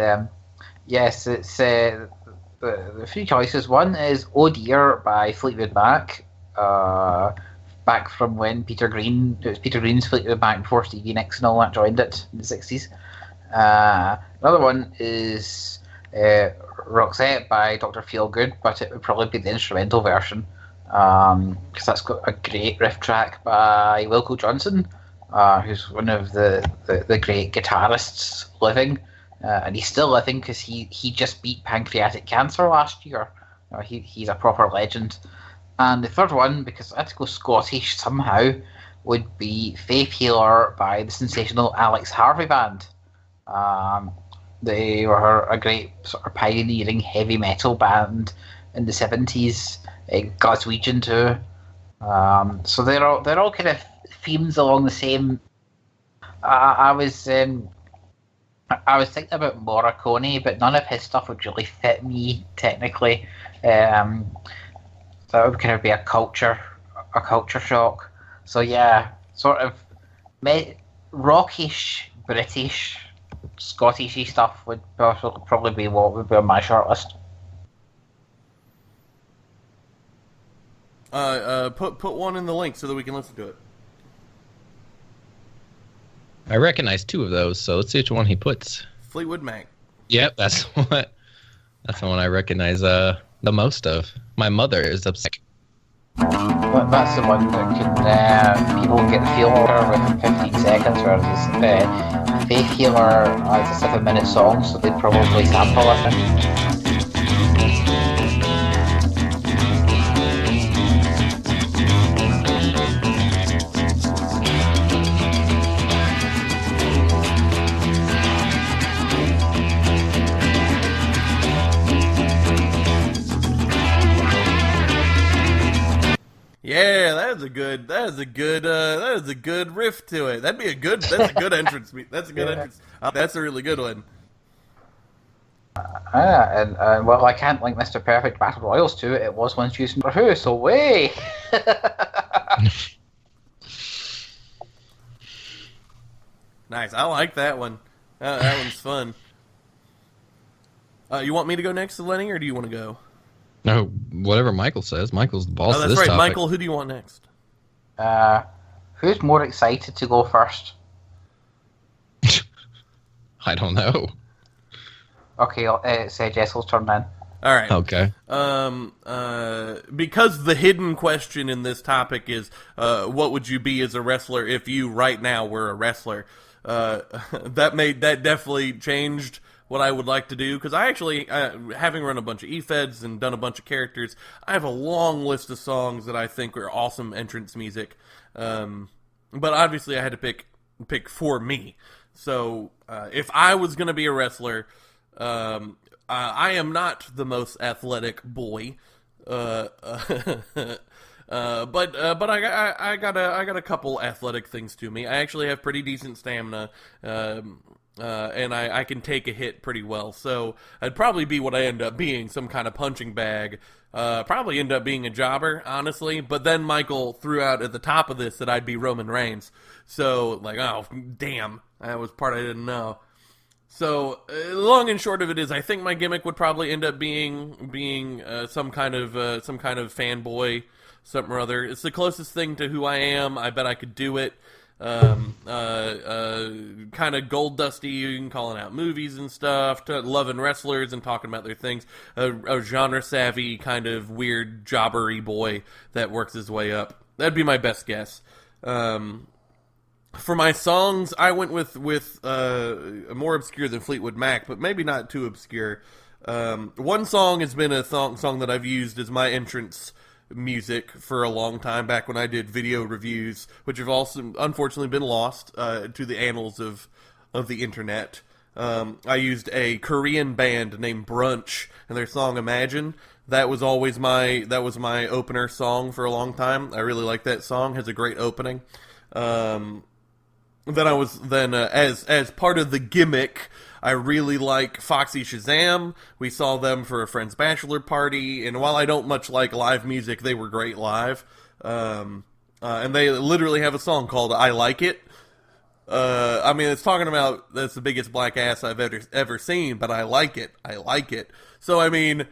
yes, it's the 3 choices. One is "Oh Dear" by Fleetwood Mac, back from when it was Peter Green's Fleetwood Mac before Stevie Nicks and all that joined it in the 60s. Another one is Roxette by Dr. Feelgood, but it would probably be the instrumental version, because that's got a great riff track by Wilco Johnson, who's one of the great guitarists living, and he's still living because he just beat pancreatic cancer last year. He's a proper legend. And the third one, because I had to go Scottish somehow, would be Faith Healer by the sensational Alex Harvey Band. They were a great sort of pioneering heavy metal band in the 70s, Glaswegian too. So they're all kind of themes along the same. I was thinking about Morricone, but none of his stuff would really fit me technically. That would kind of be a culture shock. So yeah, sort of rockish, British, Scottishy stuff would probably be what would be on my shortlist. Put one in the link so that we can listen to it. I recognize 2 of those, so let's see which one he puts. Fleetwood Mac. Yep, that's the one I recognize the most of. My mother is upset. That's the one that can people get the feel over within 15 seconds, whereas Faith Healer is a 7-minute song, so they'd probably sample it. Yeah, that is a good riff to it. That's a good entrance. That's a good entrance. That's a really good one. And well, I can't link Mr. Perfect Battle Royals to it. It was once used for Who, so way. Nice. I like that one. That one's fun. You want me to go next, Lenny, or do you want to go? No, whatever Michael says. Michael's the boss of this right. topic. Michael, who do you want next? Who's more excited to go first? I don't know. Okay, it's Jessel's turn then. All right. Okay. Because the hidden question in this topic is, what would you be as a wrestler if you right now were a wrestler? that definitely changed what I would like to do, because I actually, having run a bunch of E-Feds and done a bunch of characters, I have a long list of songs that I think are awesome entrance music. But obviously I had to pick for me. So if I was going to be a wrestler, I am not the most athletic boy. But I got a couple athletic things to me. I actually have pretty decent stamina, and I can take a hit pretty well. So I'd probably be what I end up being, some kind of punching bag. Probably end up being a jobber, honestly. But then Michael threw out at the top of this that I'd be Roman Reigns. So like, oh damn, that was part I didn't know. So, long and short of it is, I think my gimmick would probably end up being some kind of fanboy, something or other. It's the closest thing to who I am. I bet I could do it. Kind of gold dusty, calling out movies and stuff, loving wrestlers and talking about their things. A genre savvy kind of weird jobbery boy that works his way up. That'd be my best guess. For my songs, I went with more obscure than Fleetwood Mac, but maybe not too obscure. One song has been a song that I've used as my entrance music for a long time, back when I did video reviews, which have also unfortunately been lost to the annals of the internet. I used a Korean band named Brunch and their song Imagine. That was my opener song for a long time. I really like that song. It has a great opening. As part of the gimmick, I really like Foxy Shazam. We saw them for a friend's bachelor party, and while I don't much like live music, they were great live. And they literally have a song called "I Like It." I mean, it's talking about that's the biggest black ass I've ever seen, but I like it. I like it. So I mean,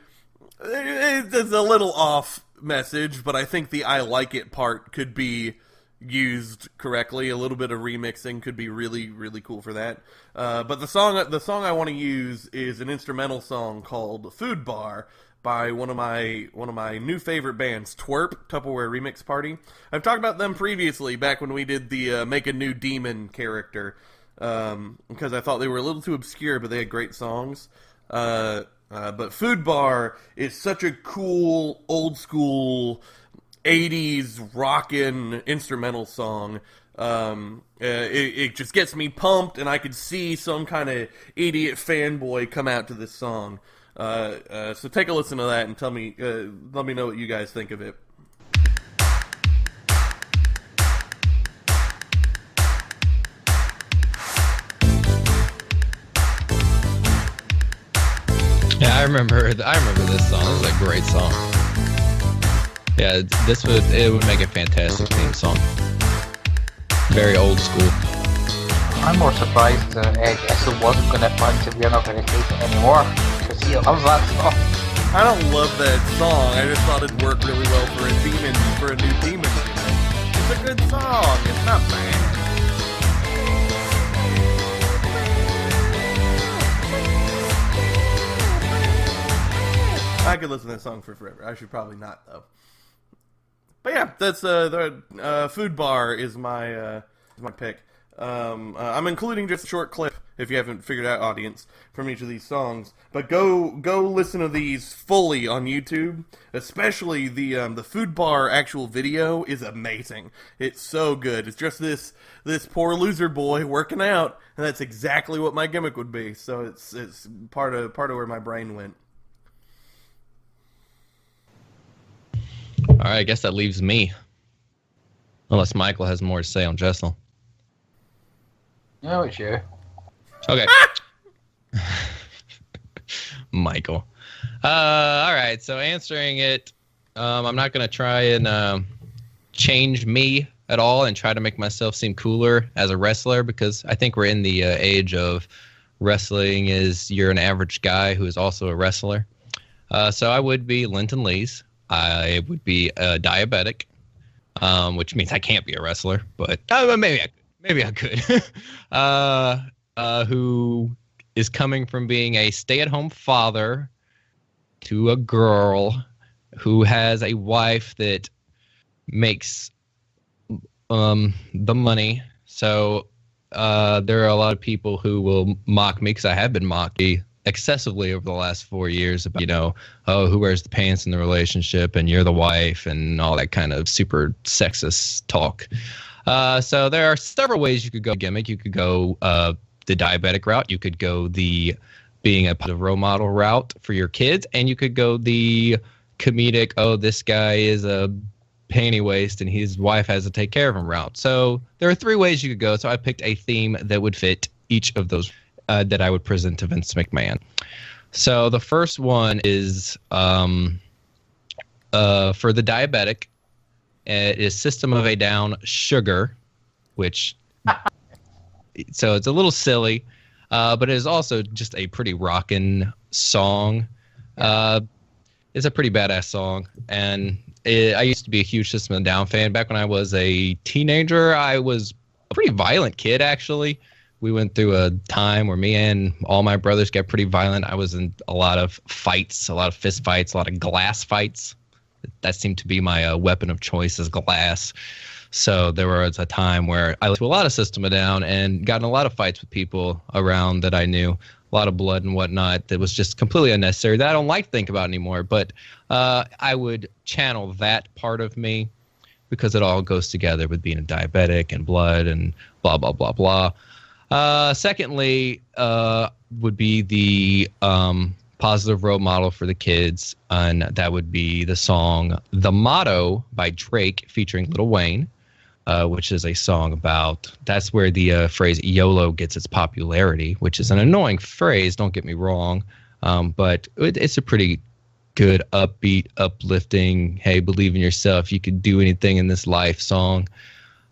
it's a little off message, but I think the "I like it" part could be used correctly. A little bit of remixing could be really, really cool for that. But the song I want to use is an instrumental song called "Food Bar" by one of my new favorite bands, TWRP, Tupperware Remix Party. I've talked about them previously, back when we did the Make a New Demon character, because I thought they were a little too obscure, but they had great songs. But "Food Bar" is such a cool, old school 80s rockin' instrumental song. It just gets me pumped, and I could see some kind of idiot fanboy come out to this song. So take a listen to that and let me know what you guys think of it. Yeah, I remember this song. This is a great song. Yeah, it would make a fantastic theme song. Very old school. I'm more surprised that Jessel wasn't going to punch if you're not going to take it anymore, because he loves that song. I don't love that song. I just thought it'd work really well for a new demon. It's a good song. It's not bad. I could listen to that song for forever. I should probably not, though. But yeah, that's the "Food Bar" is my pick. I'm including just a short clip, if you haven't figured out, audience, from each of these songs. But go listen to these fully on YouTube. Especially the "Food Bar" actual video is amazing. It's so good. It's just this poor loser boy working out, and that's exactly what my gimmick would be. So it's part of where my brain went. All right, I guess that leaves me. Unless Michael has more to say on Jessel. No, it's you. Okay. Michael. All right, so answering it, I'm not going to try and change me at all and try to make myself seem cooler as a wrestler, because I think we're in the age of wrestling is you're an average guy who is also a wrestler. So I would be Linton Lees. I would be a diabetic, which means I can't be a wrestler, but maybe I could. Who is coming from being a stay-at-home father to a girl who has a wife that makes the money. So there are a lot of people who will mock me, because I have been mocked excessively over the last 4 years about, oh, who wears the pants in the relationship and you're the wife and all that kind of super sexist talk. So there are several ways you could go gimmick. You could go the diabetic route. You could go the being a positive role model route for your kids. And you could go the comedic, oh, this guy is a panty waist and his wife has to take care of him route. So there are 3 ways you could go. So I picked a theme that would fit each of those that I would present to Vince McMahon. So the first one is for the diabetic. It is System of a Down, Sugar, which so it's a little silly, but it is also just a pretty rockin' song. It's a pretty badass song, and I used to be a huge System of a Down fan. Back when I was a teenager, I was a pretty violent kid, actually. We went through a time where me and all my brothers got pretty violent. I was in a lot of fights, a lot of fist fights, a lot of glass fights. That seemed to be my weapon of choice, is glass. So there was a time where I listened to a lot of System of a Down and got in a lot of fights with people around that I knew, a lot of blood and whatnot that was just completely unnecessary, that I don't like to think about anymore. But I would channel that part of me because it all goes together with being a diabetic and blood and blah, blah, blah, blah. Secondly, would be the positive role model for the kids, and that would be the song "The Motto" by Drake featuring Lil Wayne, which is a song about, that's where the phrase YOLO gets its popularity, which is an annoying phrase, don't get me wrong, but it's a pretty good, upbeat, uplifting, hey, believe in yourself, you could do anything in this life song.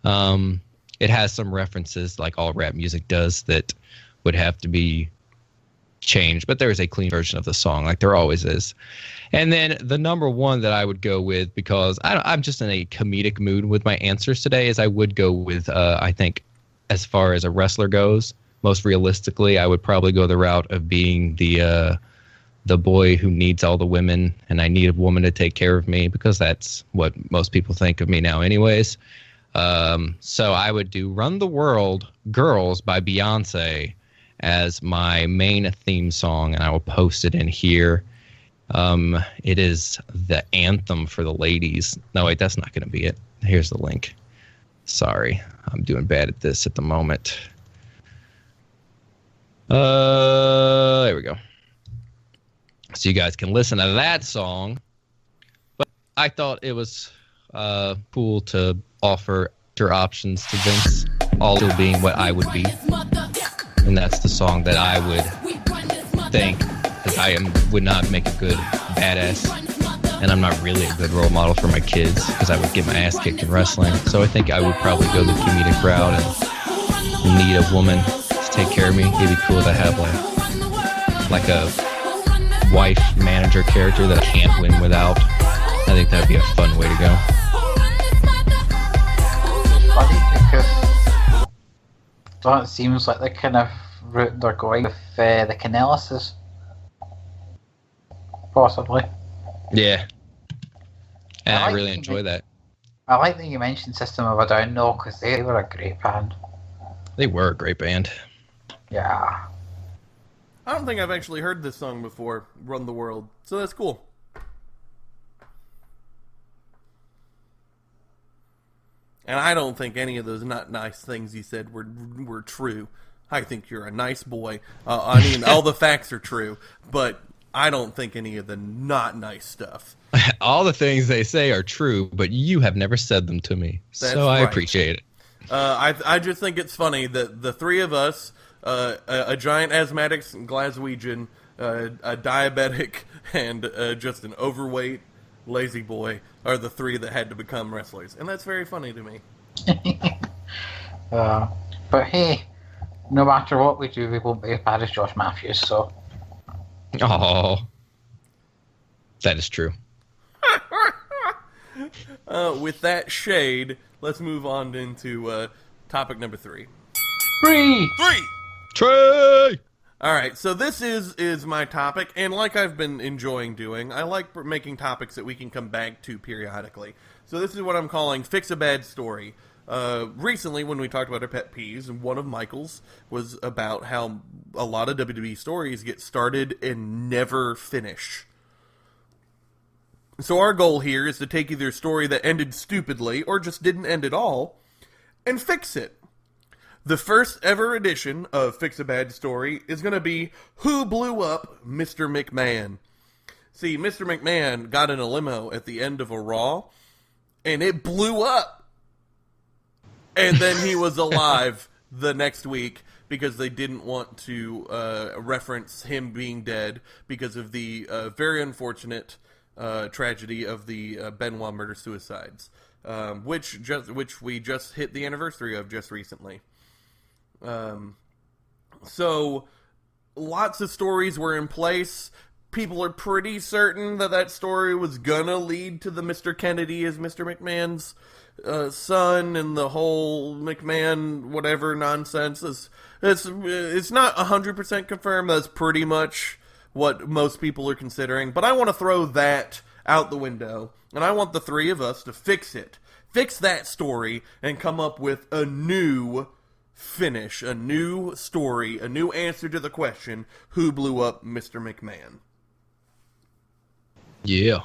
It has some references, like all rap music does, that would have to be changed, but there is a clean version of the song, like there always is. And then the number one that I would go with, because I'm just in a comedic mood with my answers today, is I would go with, I think, as far as a wrestler goes, most realistically, I would probably go the route of being the boy who needs all the women, and I need a woman to take care of me, because that's what most people think of me now anyways. So I would do Run the World Girls by Beyonce as my main theme song, and I will post it in here. It is the anthem for the ladies. No, wait, that's not going to be it. Here's the link. Sorry, I'm doing bad at this at the moment. There we go. So you guys can listen to that song. But I thought it was cool to offer your options to Vince, all still being what I would be. And that's the song that I would think, because would not make a good badass, and I'm not really a good role model for my kids, because I would get my ass kicked in wrestling. So I think I would probably go the comedic route and need a woman to take care of me. It'd be cool to have like a wife manager character that I can't win without. I think that'd be a fun way to go. Funny because it seems like the kind of route they're going with the Canellises. Possibly. Yeah. And I like really enjoy that. I like that you mentioned System of a Down though, because they were a great band. They were a great band. Yeah. I don't think I've actually heard this song before, Run the World, so that's cool. And I don't think any of those not nice things you said were true. I think you're a nice boy. I mean, all the facts are true, but I don't think any of the not nice stuff. All the things they say are true, but you have never said them to me, That's so I right. appreciate it. I just think it's funny that the three of us, a giant asthmatic Glaswegian, a diabetic, and just an overweight lazy boy, are the three that had to become wrestlers, and that's very funny to me. But hey, no matter what we do, we won't be as bad as Josh Matthews, so... Oh, that is true. With that shade, let's move on into topic number 3. Three! Trey! Alright, so this is my topic, and like I've been enjoying doing, I like making topics that we can come back to periodically. So this is what I'm calling Fix a Bad Story. Recently, when we talked about our pet peeves, and one of Michael's was about how a lot of WWE stories get started and never finish. So our goal here is to take either a story that ended stupidly or just didn't end at all and fix it. The first ever edition of Fix a Bad Story is going to be Who Blew Up Mr. McMahon? See, Mr. McMahon got in a limo at the end of a Raw, and it blew up. And then he was alive the next week because they didn't want to reference him being dead because of the very unfortunate tragedy of the Benoit murder-suicides, which we just hit the anniversary of just recently. So, lots of stories were in place. People are pretty certain that story was gonna lead to the Mr. Kennedy as Mr. McMahon's son and the whole McMahon whatever nonsense. It's not 100% confirmed. That's pretty much what most people are considering. But I want to throw that out the window, and I want the three of us to fix it. Fix that story and come up with a new finish, a new story, a new answer to the question, who blew up Mr. McMahon? Yeah.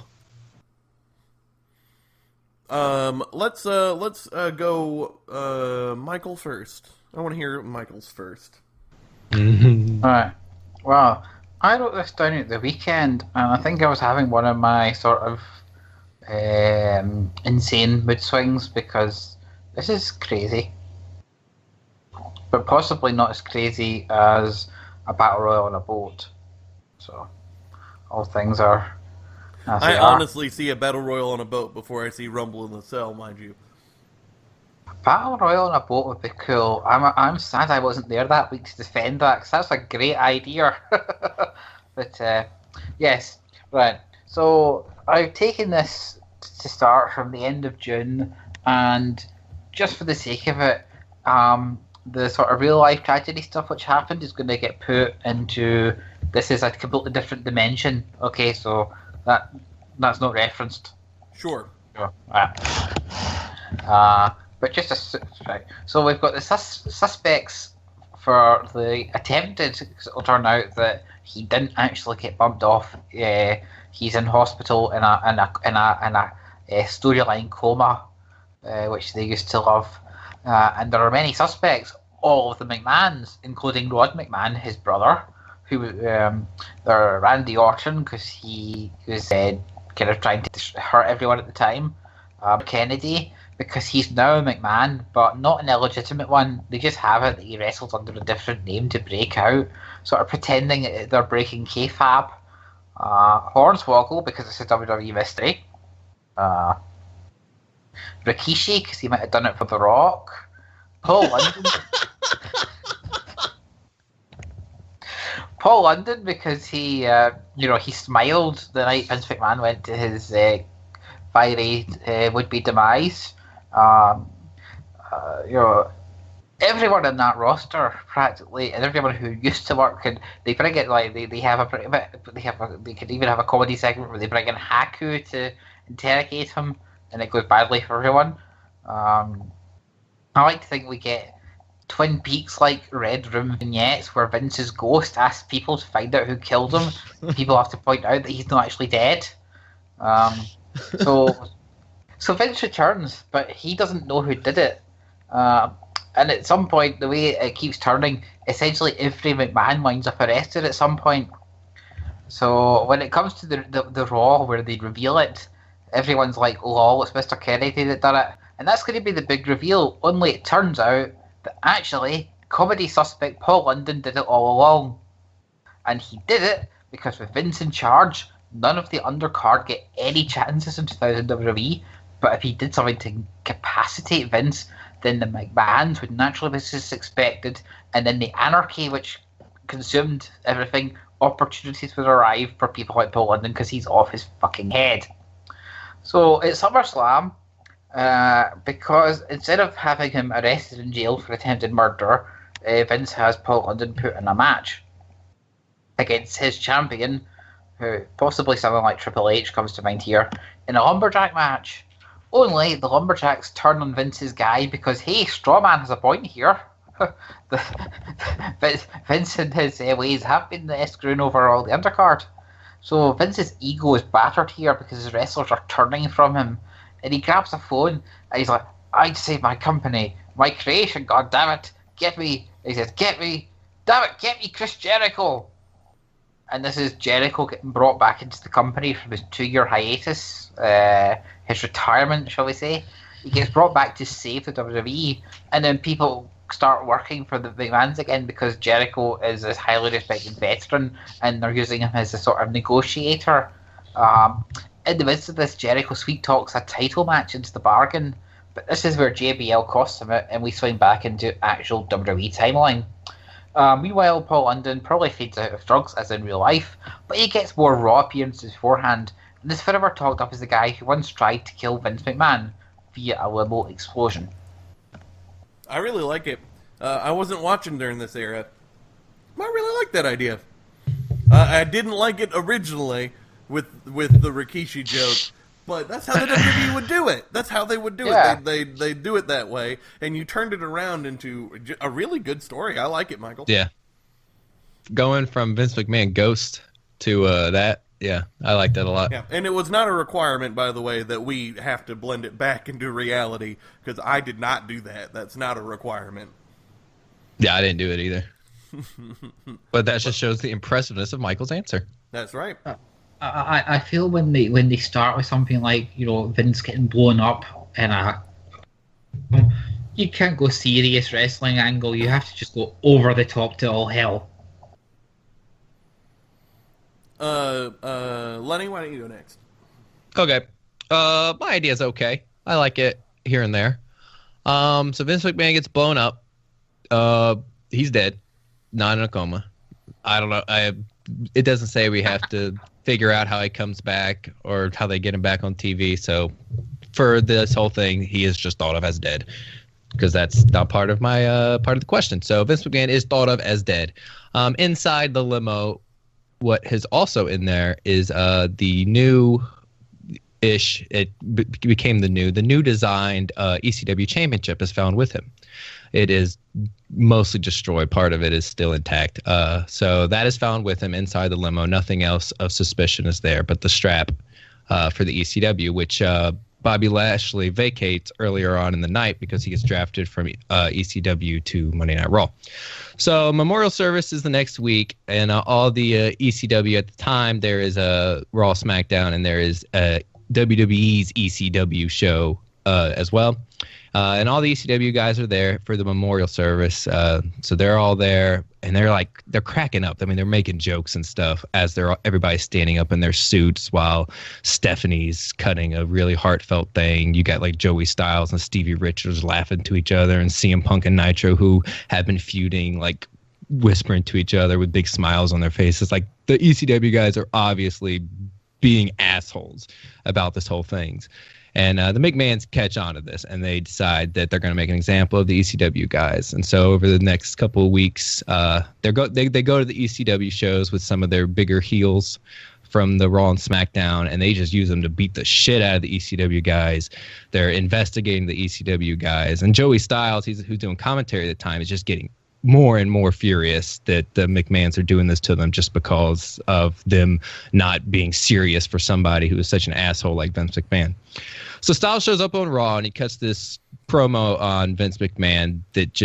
Let's go Michael first. I want to hear Michael's first. Alright. Well, I wrote this down at the weekend, and I think I was having one of my sort of insane mood swings because this is crazy. But possibly not as crazy as a battle royal on a boat. So, all things are as they I are. honestly see a battle royal on a boat before I see Rumble in the Cell, mind you. Battle royal on a boat would be cool. I'm sad I wasn't there that week to defend that, because that's a great idea. But, yes, right. So, I've taken this to start from the end of June, and just for the sake of it, the sort of real life tragedy stuff which happened is going to get put into this is a completely different dimension. Okay, so that's not referenced. Sure. But just right. So we've got the suspects for the attempted. It'll turn out that he didn't actually get bumped off. He's in hospital in a storyline coma, which they used to love. And there are many suspects, all of the McMahons, including Rod McMahon, his brother, who they're Randy Orton, because he was kind of trying to hurt everyone at the time. Kennedy, because he's now a McMahon, but not an illegitimate one. They just have it that he wrestles under a different name to break out, sort of pretending that they're breaking kayfabe. Hornswoggle, because it's a WWE mystery. Rikishi, because he might have done it for The Rock. Paul London. Paul London, because he smiled the night Vince McMahon went to his fiery would-be demise. Everyone in that roster practically, and everyone who used to work, and they bring it like they could even have a comedy segment where they bring in Haku to interrogate him, and it goes badly for everyone. I like to think we get Twin Peaks like Red Room vignettes where Vince's ghost asks people to find out who killed him. People have to point out that he's not actually dead. So Vince returns, but he doesn't know who did it. And at some point, the way it keeps turning, essentially every McMahon winds up arrested at some point. So when it comes to the Raw where they reveal it, everyone's like, lol, it's Mr. Kennedy that done it. And that's going to be the big reveal, only it turns out that actually comedy suspect Paul London did it all along. And he did it because with Vince in charge, none of the undercard get any chances in 2000 WWE. But if he did something to incapacitate Vince, then the McMahons would naturally be suspected, and then the anarchy which consumed everything, opportunities would arrive for people like Paul London because he's off his fucking head. So at SummerSlam, because instead of having him arrested and jailed for attempted murder, Vince has Paul London put in a match against his champion, who possibly someone like Triple H comes to mind here, in a lumberjack match. Only the Lumberjacks turn on Vince's guy because, hey, Strawman has a point here. Vince and his ways have been screwing over all the undercard. So Vince's ego is battered here because his wrestlers are turning from him. And he grabs a phone and he's like, I'd save my company, my creation, god damn it, get me. And he says, get me, damn it, get me Chris Jericho. And this is Jericho getting brought back into the company from his 2-year hiatus, his retirement, shall we say. He gets brought back to save the WWE, and then people start working for the McMahons again because Jericho is this highly respected veteran, and they're using him as a sort of negotiator. In the midst of this, Jericho sweet talks a title match into the bargain, but this is where JBL costs him it, and we swing back into actual WWE timeline. Meanwhile, Paul London probably fades out of drugs as in real life, but he gets more Raw appearances beforehand, and is forever talked up as the guy who once tried to kill Vince McMahon via a limo explosion. I really like it. I wasn't watching during this era. I really like that idea. I didn't like it originally with the Rikishi joke, but that's how the WWE would do it. That's how they would do it. They do it that way, and you turned it around into a really good story. I like it, Michael. Yeah. Going from Vince McMahon ghost to that, yeah, I like that a lot. Yeah, and it was not a requirement, by the way, that we have to blend it back into reality, because I did not do that. That's not a requirement. Yeah, I didn't do it either. But that just shows the impressiveness of Michael's answer. That's right. I feel when they start with something like, you know, Vince getting blown up and you can't go serious wrestling angle. You have to just go over the top to all hell. Lenny, why don't you go next? Okay. My idea's okay. I like it here and there. So Vince McMahon gets blown up. He's dead, not in a coma. I don't know. It doesn't say we have to figure out how he comes back or how they get him back on TV. So for this whole thing, he is just thought of as dead because that's not part of my part of the question. So Vince McMahon is thought of as dead. Inside the limo, what is also in there is the new-ish. It became the new designed ECW championship is found with him. It is mostly destroyed. Part of it is still intact. So that is found with him inside the limo. Nothing else of suspicion is there, but the strap for the ECW, which Bobby Lashley vacates earlier on in the night because he gets drafted from ECW to Monday Night Raw. So memorial service is the next week, and all the ECW at the time, there is a Raw SmackDown, and there is WWE's ECW show as well. And all the ECW guys are there for the memorial service. So they're all there, and they're cracking up. I mean, they're making jokes and stuff as everybody's standing up in their suits while Stephanie's cutting a really heartfelt thing. You got like Joey Styles and Stevie Richards laughing to each other, and CM Punk and Nitro, who have been feuding, like whispering to each other with big smiles on their faces. Like the ECW guys are obviously being assholes about this whole thing. And the McMahons catch on to this, and they decide that they're going to make an example of the ECW guys. And so over the next couple of weeks, they go to the ECW shows with some of their bigger heels from the Raw and SmackDown, and they just use them to beat the shit out of the ECW guys. They're investigating the ECW guys. And Joey Styles, who's doing commentary at the time, is just getting more and more furious that the McMahons are doing this to them just because of them not being serious for somebody who is such an asshole like Vince McMahon. So Styles shows up on Raw, and he cuts this promo on Vince McMahon that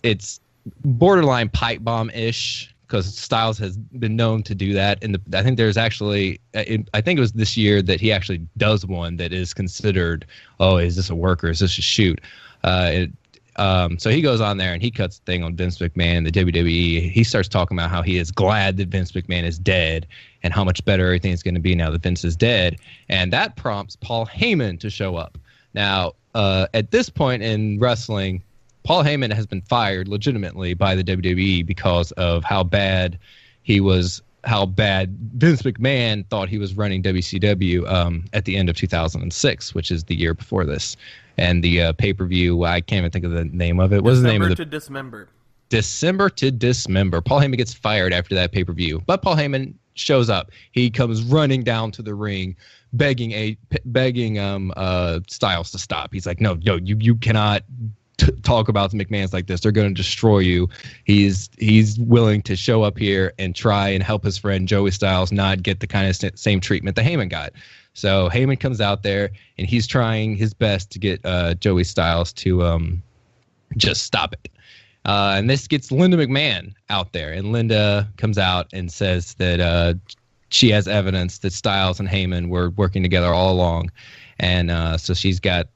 it's borderline pipe bomb-ish, because Styles has been known to do that. And I think there's actually, I think it was this year that he actually does one that is considered, oh, is this a work or is this a shoot? So he goes on there and he cuts the thing on Vince McMahon and the WWE. He starts talking about how he is glad that Vince McMahon is dead and how much better everything is going to be now that Vince is dead. And that prompts Paul Heyman to show up. Now, at this point in wrestling, Paul Heyman has been fired legitimately by the WWE because of how bad Vince McMahon thought he was running WCW at the end of 2006, which is the year before this. And the pay-per-view, I can't even think of the name of it. What's the name of the... Dismember. December to Dismember. Paul Heyman gets fired after that pay-per-view. But Paul Heyman shows up. He comes running down to the ring, begging Styles to stop. He's like, no, you cannot talk about the McMahons like this. They're going to destroy you. He's willing to show up here and try and help his friend Joey Styles not get the kind of same treatment that Heyman got. So Heyman comes out there and he's trying his best to get Joey Styles to just stop it. And this gets Linda McMahon out there, and Linda comes out and says that she has evidence that Styles and Heyman were working together all along. And so she's got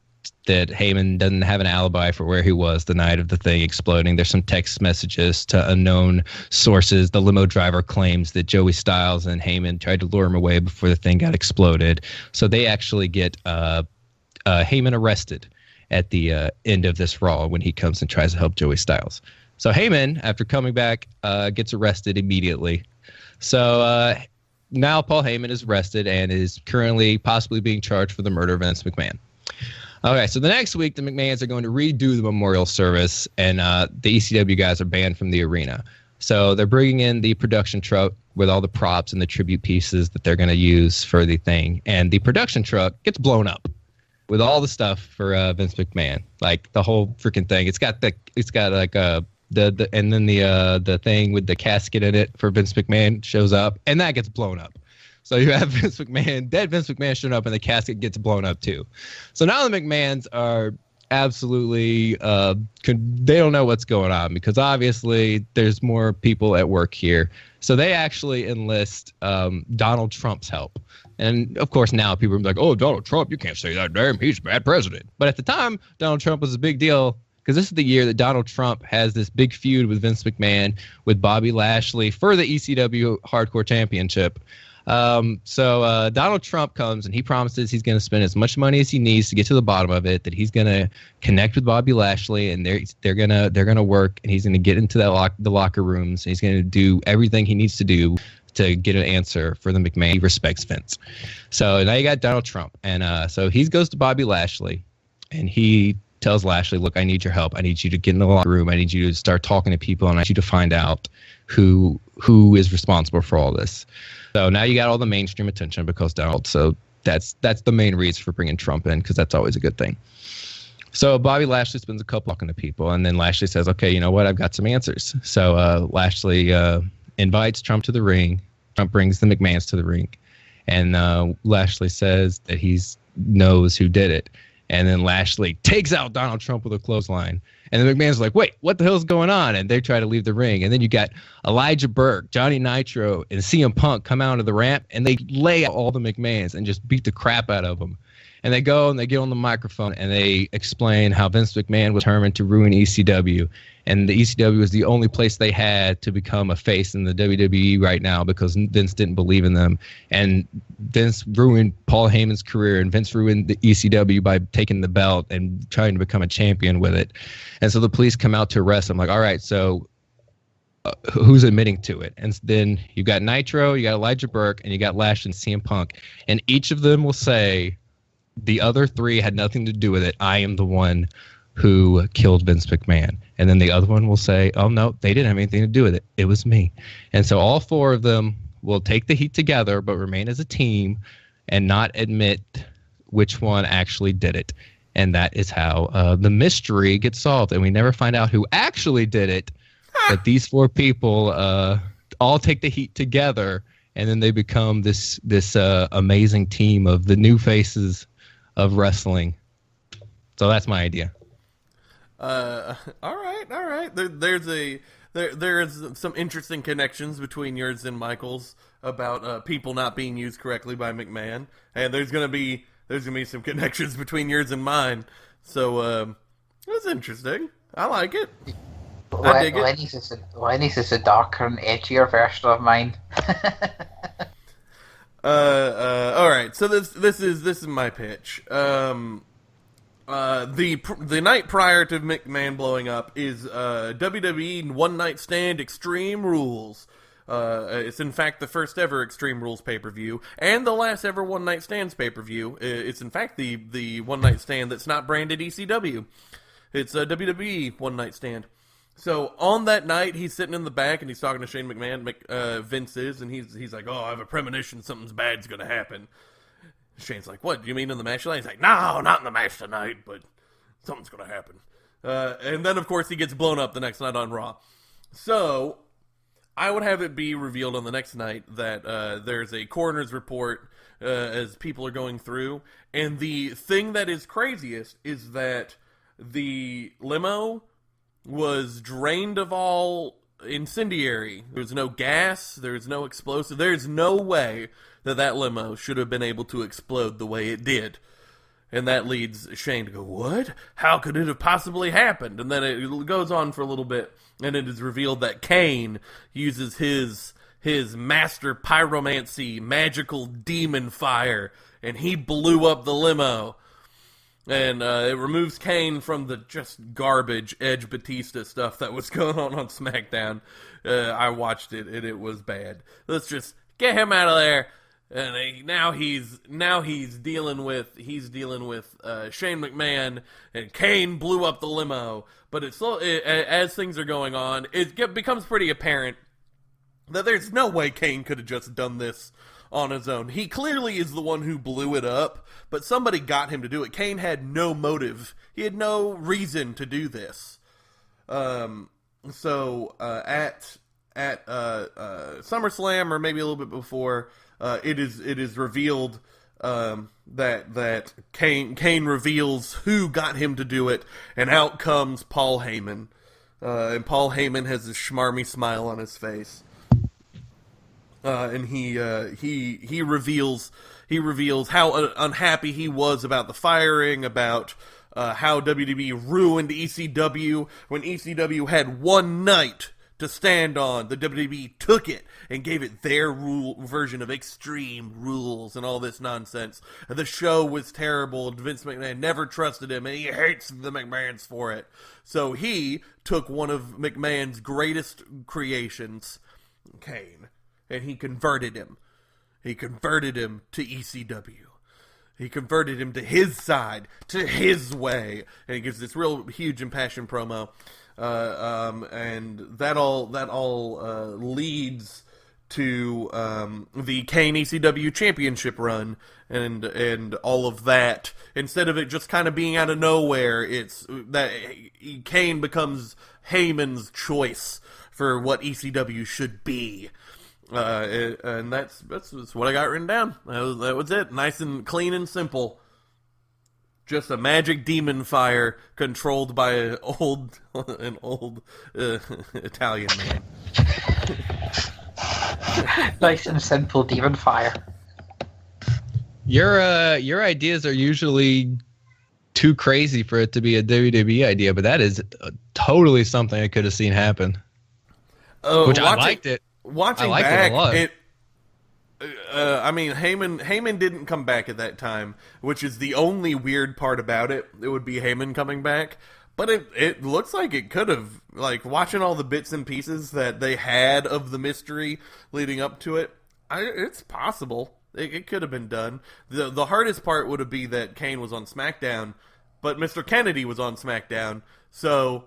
that Heyman doesn't have an alibi for where he was the night of the thing exploding. There's some text messages to unknown sources. The limo driver claims that Joey Styles and Heyman tried to lure him away before the thing got exploded. So they actually get Heyman arrested at the end of this Raw when he comes and tries to help Joey Styles. So Heyman, after coming back, gets arrested immediately. So now Paul Heyman is arrested and is currently possibly being charged for the murder of Vince McMahon. Okay, so the next week, the McMahons are going to redo the memorial service, and the ECW guys are banned from the arena. So they're bringing in the production truck with all the props and the tribute pieces that they're going to use for the thing. And the production truck gets blown up with all the stuff for Vince McMahon, like the whole freaking thing. It's got like and then the thing with the casket in it for Vince McMahon shows up, and that gets blown up. So you have dead Vince McMahon showing up, and the casket gets blown up too. So now the McMahons are absolutely they don't know what's going on, because obviously there's more people at work here. So they actually enlist Donald Trump's help. And of course now people are like, oh, Donald Trump, you can't say that name. He's a bad president. But at the time, Donald Trump was a big deal, because this is the year that Donald Trump has this big feud with Vince McMahon with Bobby Lashley for the ECW Hardcore Championship. So Donald Trump comes and he promises he's going to spend as much money as he needs to get to the bottom of it, that he's going to connect with Bobby Lashley, and they're going to work, and he's going to get into the locker rooms, and he's going to do everything he needs to do to get an answer for the McMahon. He respects Vince. So now you got Donald Trump, and so he goes to Bobby Lashley, and he tells Lashley, look, I need your help. I need you to get in the locker room. I need you to start talking to people, and I need you to find out who is responsible for all this. So now you got all the mainstream attention because Donald. So that's the main reason for bringing Trump in, because that's always a good thing. So Bobby Lashley spends a couple talking to people, and then Lashley says, okay, you know what? I've got some answers. So Lashley invites Trump to the ring. Trump brings the McMahons to the ring, and Lashley says that he knows who did it. And then Lashley takes out Donald Trump with a clothesline. And the McMahon's like, wait, what the hell's going on? And they try to leave the ring. And then you got Elijah Burke, Johnny Nitro, and CM Punk come out of the ramp, and they lay out all the McMahons and just beat the crap out of them. And they go and they get on the microphone and they explain how Vince McMahon was determined to ruin ECW. And the ECW was the only place they had to become a face in the WWE right now, because Vince didn't believe in them. And Vince ruined Paul Heyman's career, and Vince ruined the ECW by taking the belt and trying to become a champion with it. And so the police come out to arrest him. Like, all right, so who's admitting to it? And then you got Nitro, you got Elijah Burke, and you got Lash and CM Punk. And each of them will say, the other three had nothing to do with it. I am the one who killed Vince McMahon. And then the other one will say, oh, no, they didn't have anything to do with it. It was me. And so all four of them will take the heat together, but remain as a team and not admit which one actually did it. And that is how the mystery gets solved. And we never find out who actually did it. But these four people all take the heat together, and then they become this amazing team of the new faces of wrestling. So that's my idea. All right. There's some interesting connections between yours and Michael's about people not being used correctly by McMahon, and there's gonna be some connections between yours and mine. So that's interesting. I like it. I dig it. Lenny's is a darker and edgier version of mine. All right. So this is my pitch. The night prior to McMahon blowing up is WWE One Night Stand Extreme Rules. It's in fact the first ever Extreme Rules pay-per-view and the last ever One Night Stands pay-per-view. It's in fact the One Night Stand that's not branded ECW. It's a WWE One Night Stand. So on that night, he's sitting in the back and he's talking to Shane McMahon, Vince is, and he's like, "Oh, I have a premonition something's bad's gonna happen." Shane's like, "What? Do you mean in the match tonight?" He's like, "No, not in the match tonight, but something's gonna happen." And then, of course, he gets blown up the next night on Raw. So I would have it be revealed on the next night that there's a coroner's report as people are going through, and the thing that is craziest is that the limo was drained of all incendiary. There's no gas, there's no explosive, there's no way that limo should have been able to explode the way it did. And that leads Shane to go, "What? How could it have possibly happened?" And then it goes on for a little bit, and it is revealed that Kane uses his master pyromancy, magical demon fire, and he blew up the limo. And it removes Kane from the just garbage Edge Batista stuff that was going on SmackDown. I watched it, and it was bad. Let's just get him out of there. And now he's dealing with Shane McMahon, and Kane blew up the limo. But as things are going on, it becomes pretty apparent that there's no way Kane could have just done this on his own. He clearly is the one who blew it up, but somebody got him to do it. Kane had no motive. He had no reason to do this. So at SummerSlam, or maybe a little bit before, it is revealed that Kane reveals who got him to do it, and out comes Paul Heyman. And Paul Heyman has a schmarmy smile on his face. And he reveals how unhappy he was about the firing, about how WWE ruined ECW when ECW had one night to stand on. The WWE took it and gave it their version of Extreme Rules and all this nonsense. The show was terrible. Vince McMahon never trusted him, and he hates the McMahons for it. So he took one of McMahon's greatest creations, Kane, and he converted him. He converted him to ECW. He converted him to his side, to his way. And he gives this real huge impassioned promo. And that all leads to the Kane ECW championship run and all of that. Instead of it just kind of being out of nowhere, it's that Kane becomes Heyman's choice for what ECW should be. And that's what I got written down. That was it. Nice and clean and simple. Just a magic demon fire controlled by an old Italian man. Nice and simple demon fire. Your ideas are usually too crazy for it to be a WWE idea, but that is totally something I could have seen happen. Which I liked it. Watching back, I mean, Heyman didn't come back at that time, which is the only weird part about it. It would be Heyman coming back, but it looks like it could have, like, watching all the bits and pieces that they had of the mystery leading up to it. It's possible it could have been done. The hardest part would have been that Kane was on SmackDown, but Mr. Kennedy was on SmackDown, so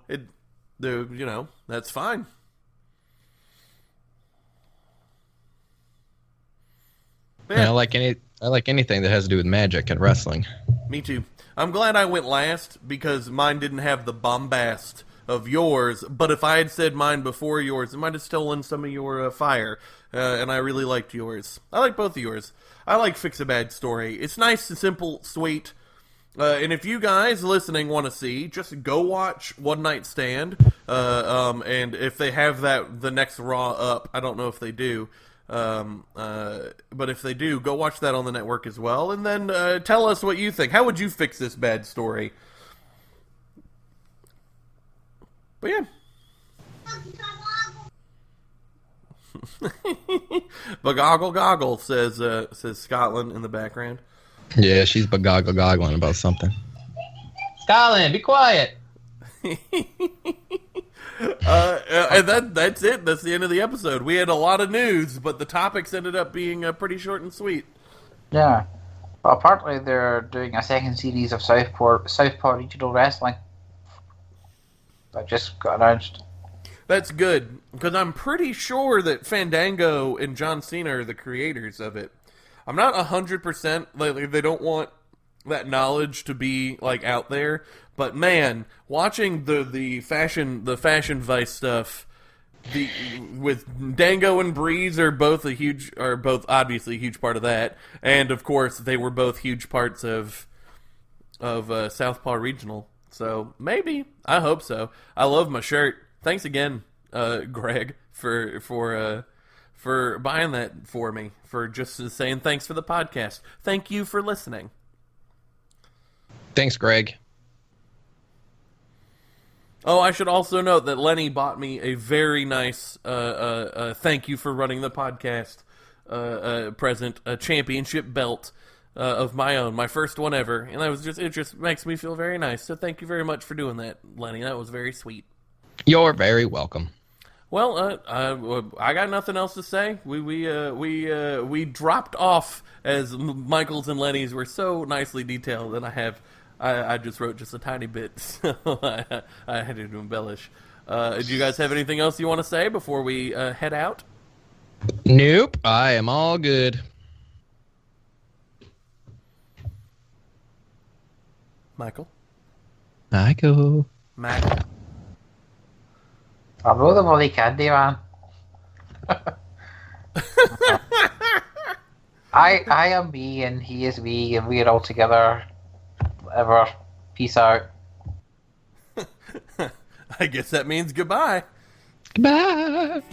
that's fine. Yeah, I like anything that has to do with magic and wrestling. Me too. I'm glad I went last because mine didn't have the bombast of yours. But if I had said mine before yours, it might have stolen some of your fire. And I really liked yours. I like both of yours. I like Fix a Bad Story. It's nice and simple, sweet. And if you guys listening want to see, just go watch One Night Stand. And if they have the next Raw up, I don't know if they do. But if they do, go watch that on the network as well, and then tell us what you think. How would you fix this bad story? But yeah. Bagoggle goggle, says Scotland in the background. Yeah, she's bagoggle goggling about something. Scotland, be quiet. And that's it. That's the end of the episode. We had a lot of news, but the topics ended up being pretty short and sweet. Yeah. Well, apparently they're doing a second series of Southpaw Regional Wrestling. That just got announced. That's good, because I'm pretty sure that Fandango and John Cena are the creators of it. I'm not 100%, like, they don't want that knowledge to be, like, out there, but man, watching the fashion Vice stuff, with Dango and Breeze are both obviously a huge part of that, and of course they were both huge parts of Southpaw Regional. So maybe, I hope so. I love my shirt. Thanks again, Greg, for buying that for me, for just saying thanks for the podcast. Thank you for listening. Thanks, Greg. Oh, I should also note that Lenny bought me a very nice thank you for running the podcast present, a championship belt of my own, my first one ever, and it just makes me feel very nice. So thank you very much for doing that, Lenny. That was very sweet. You're very welcome. Well, I got nothing else to say. We dropped off as Michael's and Lenny's were so nicely detailed, and I just wrote just a tiny bit, so I had to embellish. Do you guys have anything else you want to say before we head out? Nope, I am all good. Michael? Mac. I wrote them all candy, man. I am me and he is me and we are all together. Whatever. Peace out. I guess that means goodbye. Goodbye.